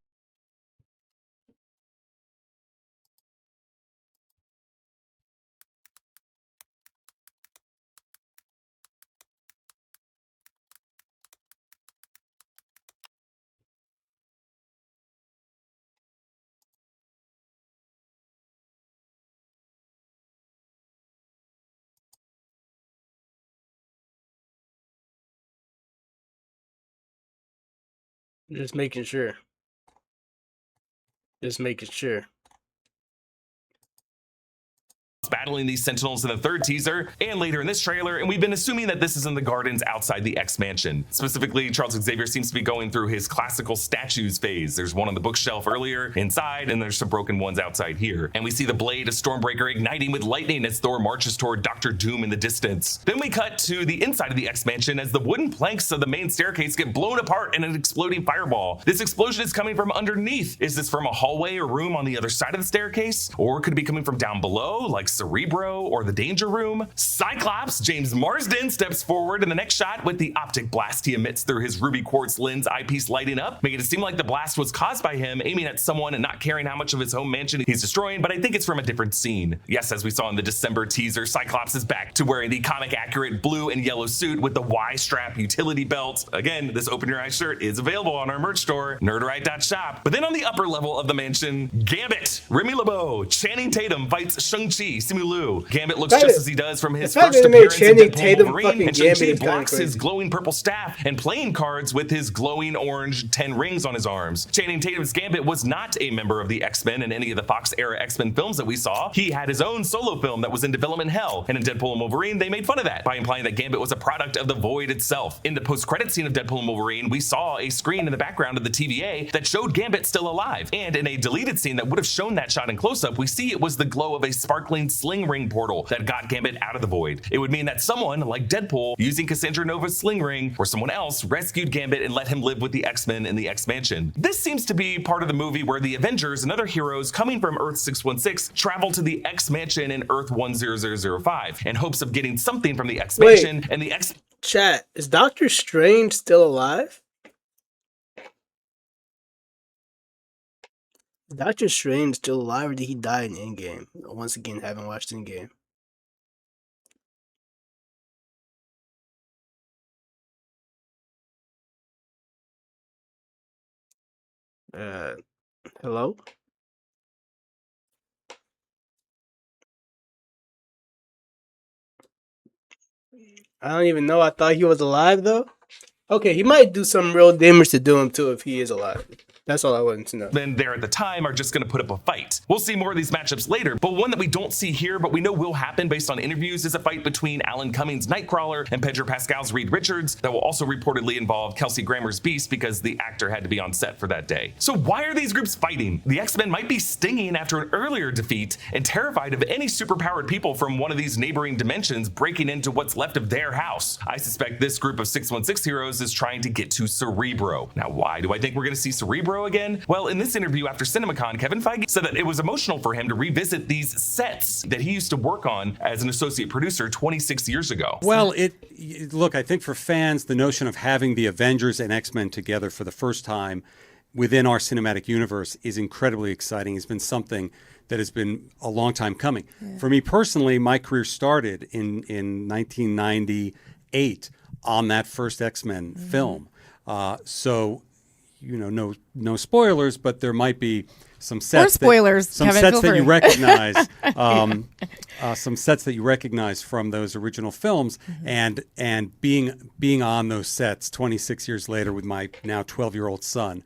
Just making sure. Just making sure. battling these Sentinels in the third teaser and later in this trailer, and we've been assuming that this is in the gardens outside the X-Mansion. Specifically, Charles Xavier seems to be going through his classical statues phase. There's one on the bookshelf earlier inside, and there's some broken ones outside here. And we see the blade of Stormbreaker igniting with lightning as Thor marches toward Doctor Doom in the distance. Then we cut to the inside of the X-Mansion as the wooden planks of the main staircase get blown apart in an exploding fireball. This explosion is coming from underneath. Is this from a hallway or room on the other side of the staircase? Or could it be coming from down below, like Cerebro or the Danger Room? Cyclops, James Marsden, steps forward in the next shot with the optic blast he emits through his ruby quartz lens eyepiece lighting up, making it seem like the blast was caused by him aiming at someone and not caring how much of his home mansion he's destroying, but I think it's from a different scene. Yes, as we saw in the December teaser, Cyclops is back to wearing the comic accurate blue and yellow suit with the Y-strap utility belt. Again, this Open Your Eyes shirt is available on our merch store, nerdrite.shop. But then on the upper level of the mansion, Gambit, Remy LeBeau, Channing Tatum fights Shang-Chi, Simu Liu. Gambit looks just as he does from his first appearance in Deadpool Wolverine, and Shang-Chi blocks his glowing purple staff and playing cards with his glowing orange 10 rings on his arms. Channing Tatum's Gambit was not a member of the X-Men in any of the Fox-era X-Men films that we saw. He had his own solo film that was in development hell, and in Deadpool and Wolverine, they made fun of that by implying that Gambit was a product of the Void itself. In the post-credit scene of Deadpool and Wolverine, we saw a screen in the background of the TVA that showed Gambit still alive, and in a deleted scene that would have shown that shot in close-up, we see it was the glow of a sparkling sling ring portal that got Gambit out of the Void. It would mean that someone, like Deadpool, using Cassandra Nova's sling ring, or someone else, rescued Gambit and let him live with the X-Men in the X-Mansion. This seems to be part of the movie where the Avengers and other heroes coming from Earth 616 travel to the X-Mansion in Earth 10005 in hopes of getting something from the X-Mansion and the X... Chat, is Doctor Strange still alive? Is Doctor Strange still alive, or did he die in Endgame? Once again, haven't watched Endgame. Hello? I don't even know. I thought he was alive, though. Okay, he might do some real damage to Doom, too, if he is alive. That's all I wanted to know. Then there at the time are just going to put up a fight. We'll see more of these matchups later, but one that we don't see here, but we know will happen based on interviews, is a fight between Alan Cummings' Nightcrawler and Pedro Pascal's Reed Richards that will also reportedly involve Kelsey Grammer's Beast because the actor had to be on set for that day. So why are these groups fighting? The X-Men might be stinging after an earlier defeat and terrified of any superpowered people from one of these neighboring dimensions breaking into what's left of their house. I suspect this group of 616 heroes is trying to get to Cerebro. Now, why do I think we're going to see Cerebro again? Well, in this interview after CinemaCon, Kevin Feige said that it was emotional for him to revisit these sets that he used to work on as an associate producer 26 years ago. Well, look, I think for fans, the notion of having the Avengers and X-Men together for the first time within our cinematic universe is incredibly exciting. It's been something that has been a long time coming. Yeah. For me personally, my career started in 1998 on that first X-Men film. So, you know, no spoilers, but there might be some sets. Or spoilers. Some sets that you recognize. Some sets that you recognize from those original films, and being on those sets 26 years later with my now 12-year-old son.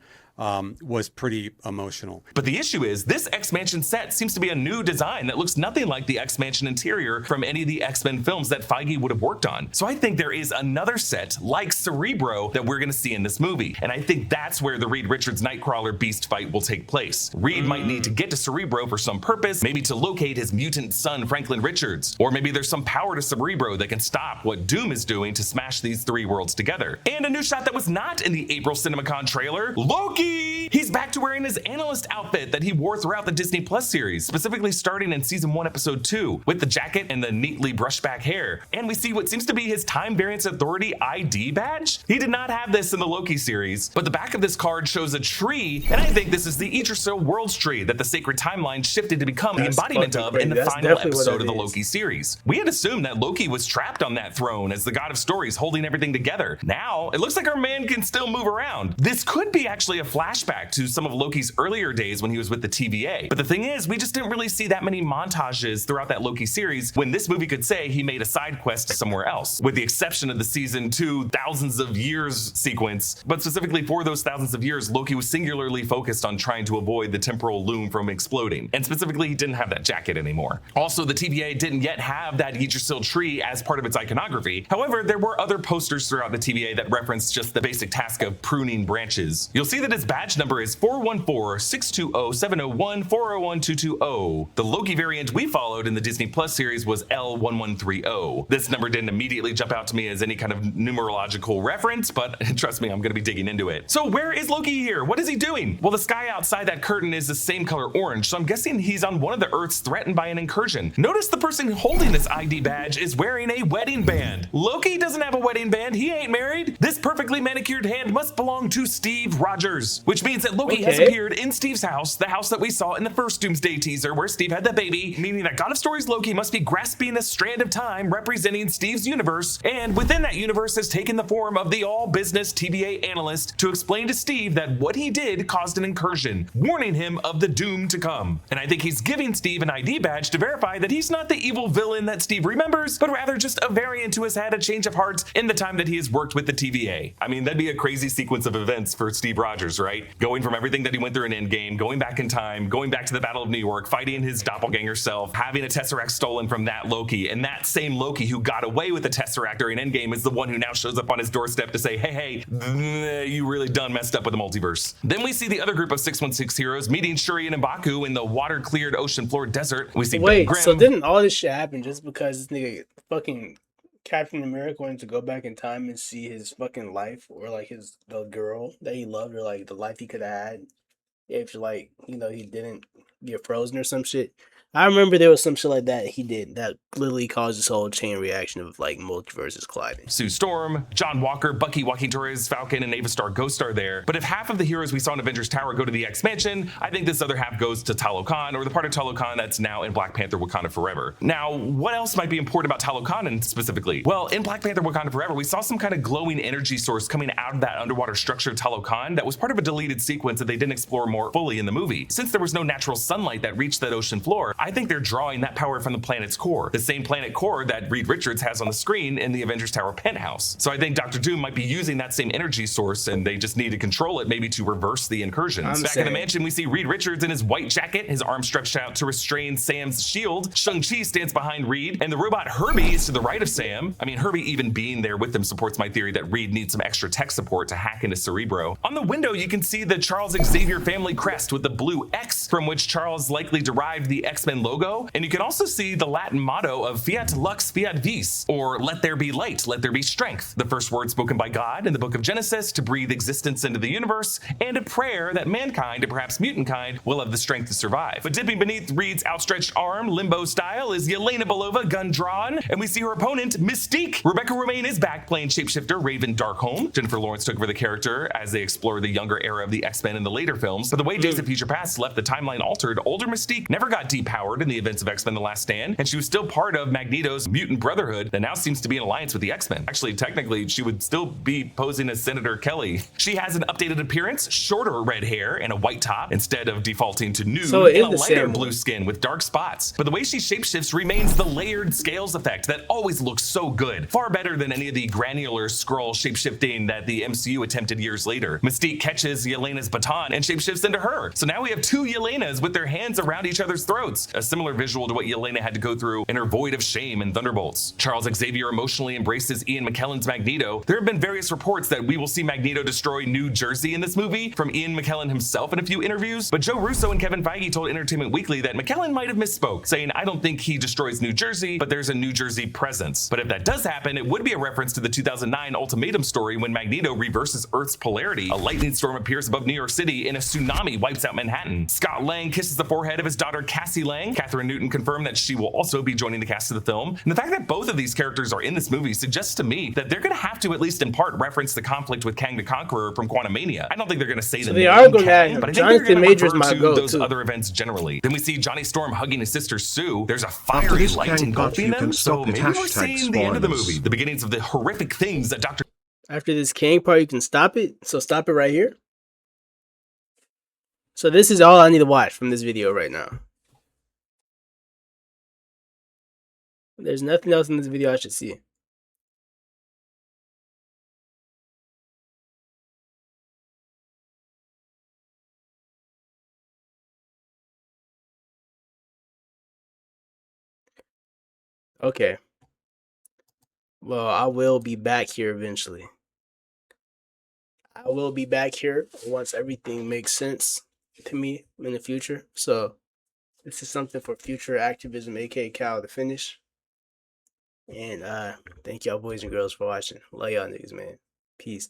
Was pretty emotional. But the issue is this X-Mansion set seems to be a new design that looks nothing like the X-Mansion interior from any of the X-Men films that Feige would have worked on. So I think there is another set like Cerebro that we're going to see in this movie. And I think that's where the Reed Richards Nightcrawler Beast fight will take place. Reed might need to get to Cerebro for some purpose, maybe to locate his mutant son Franklin Richards. Or maybe there's some power to Cerebro that can stop what Doom is doing to smash these three worlds together. And a new shot that was not in the April CinemaCon trailer, Loki! He's back to wearing his analyst outfit that he wore throughout the Disney Plus series, specifically starting in season 1, episode 2, with the jacket and the neatly brushed back hair. And we see what seems to be his Time Variance Authority ID badge. He did not have this in the Loki series, but the back of this card shows a tree, and I think this is the Yggdrasil Worlds tree that the Sacred Timeline shifted to become the embodiment of in the final episode of the Loki series. We had assumed that Loki was trapped on that throne as the god of stories holding everything together. Now, it looks like our man can still move around. This could be actually a flashback to some of Loki's earlier days when he was with the TVA. But the thing is, we just didn't really see that many montages throughout that Loki series when this movie could say he made a side quest somewhere else, with the exception of the season 2 thousands of years sequence. But specifically for those thousands of years, Loki was singularly focused on trying to avoid the temporal loom from exploding. And specifically, he didn't have that jacket anymore. Also, the TVA didn't yet have that Yggdrasil tree as part of its iconography. However, there were other posters throughout the TVA that referenced just the basic task of pruning branches. You'll see that his badge number is 414-620-701-401-220. The Loki variant we followed in the Disney Plus series was L1130. This number didn't immediately jump out to me as any kind of numerological reference, but trust me, I'm going to be digging into it. So where is Loki here? What is he doing? Well, the sky outside that curtain is the same color orange, so I'm guessing he's on one of the Earths threatened by an incursion. Notice the person holding this ID badge is wearing a wedding band. Loki doesn't have a wedding band. He ain't married. This perfectly manicured hand must belong to Steve Rogers, which means that Loki has appeared in Steve's house, the house that we saw in the first Doomsday teaser where Steve had the baby, meaning that God of Stories Loki must be grasping a strand of time representing Steve's universe, and within that universe has taken the form of the all-business TVA analyst to explain to Steve that what he did caused an incursion, warning him of the doom to come. And I think he's giving Steve an ID badge to verify that he's not the evil villain that Steve remembers, but rather just a variant who has had a change of heart in the time that he has worked with the TVA. I mean, that'd be a crazy sequence of events for Steve Rogers, right? Going from everything that he went through in Endgame, going back in time, going back to the Battle of New York, fighting his doppelganger self, having a Tesseract stolen from that Loki, and that same Loki who got away with the Tesseract during Endgame is the one who now shows up on his doorstep to say, hey, you really done messed up with the multiverse. Then we see the other group of 616 heroes meeting Shuri and M'Baku in the water-cleared, ocean-floored desert. We see Wait, so didn't all this shit happen just because this nigga fucking Captain America wanted to go back in time and see his fucking life, or like the girl that he loved, or like the life he could have had if, like, you know, he didn't get frozen or some shit? I remember there was some shit like that he did that literally caused this whole chain reaction of like multiverses colliding. Sue Storm, John Walker, Bucky, Joaquin Torres, Falcon, and Ava Star Ghost are there. But if half of the heroes we saw in Avengers Tower go to the X-Mansion, I think this other half goes to Talokan, or the part of Talokan that's now in Black Panther Wakanda Forever. Now, what else might be important about Talokan specifically? Well, in Black Panther Wakanda Forever, we saw some kind of glowing energy source coming out of that underwater structure of Talokan that was part of a deleted sequence that they didn't explore more fully in the movie. Since there was no natural sunlight that reached that ocean floor, I think they're drawing that power from the planet's core, the same planet core that Reed Richards has on the screen in the Avengers Tower penthouse. So I think Dr. Doom might be using that same energy source, and they just need to control it, maybe to reverse the incursions. Back in the mansion, we see Reed Richards in his white jacket, his arm stretched out to restrain Sam's shield. Shang-Chi stands behind Reed, and the robot Herbie is to the right of Sam. I mean, Herbie even being there with them supports my theory that Reed needs some extra tech support to hack into Cerebro. On the window, you can see the Charles Xavier family crest with the blue X, from which Charles likely derived the X-Men logo. And you can also see the Latin motto of Fiat Lux Fiat Vis, or let there be light, let there be strength. The first word spoken by God in the book of Genesis to breathe existence into the universe, and a prayer that mankind, and perhaps mutant kind, will have the strength to survive. But dipping beneath Reed's outstretched arm, limbo style, is Yelena Belova, gun drawn, and we see her opponent, Mystique. Rebecca Romijn is back playing shapeshifter Raven Darkholme. Jennifer Lawrence took over the character as they explore the younger era of the X-Men in the later films. But the way Days of Future Past left the timeline altered, older Mystique never got depowered in the events of X-Men The Last Stand, and she was still part of Magneto's mutant brotherhood that now seems to be in alliance with the X-Men. Actually, technically, she would still be posing as Senator Kelly. She has an updated appearance, shorter red hair, and a white top, instead of defaulting to nude, and a lighter blue skin with dark spots. But the way she shapeshifts remains the layered scales effect that always looks so good, far better than any of the granular scroll shapeshifting that the MCU attempted years later. Mystique catches Yelena's baton and shapeshifts into her. So now we have two Yelenas with their hands around each other's throats, a similar visual to what Yelena had to go through in her Void of Shame in Thunderbolts. Charles Xavier emotionally embraces Ian McKellen's Magneto. There have been various reports that we will see Magneto destroy New Jersey in this movie, from Ian McKellen himself in a few interviews, but Joe Russo and Kevin Feige told Entertainment Weekly that McKellen might have misspoke, saying, I don't think he destroys New Jersey, but there's a New Jersey presence. But if that does happen, it would be a reference to the 2009 Ultimatum story when Magneto reverses Earth's polarity. A lightning storm appears above New York City and a tsunami wipes out Manhattan. Scott Lang kisses the forehead of his daughter Cassie Lang. Catherine Newton confirmed that she will also be joining the cast of the film. And the fact that both of these characters are in this movie suggests to me that they're going to have to, at least in part, reference the conflict with Kang the Conqueror from Quantumania. I don't think they're going to say the name Kang, but I think they're going to refer to those other events generally. Then we see Johnny Storm hugging his sister Sue. There's a fiery light engulfing them, so maybe we're seeing the end of the movie, the beginnings of the horrific things that Dr. After this Kang part, you can stop it. So stop it right here. So this is all I need to watch from this video right now. There's nothing else in this video I should see. Okay. Well, I will be back here eventually. I will be back here once everything makes sense to me in the future. So this is something for future activism, aka Cal, to finish. And thank y'all boys and girls for watching. Love y'all niggas, man. Peace.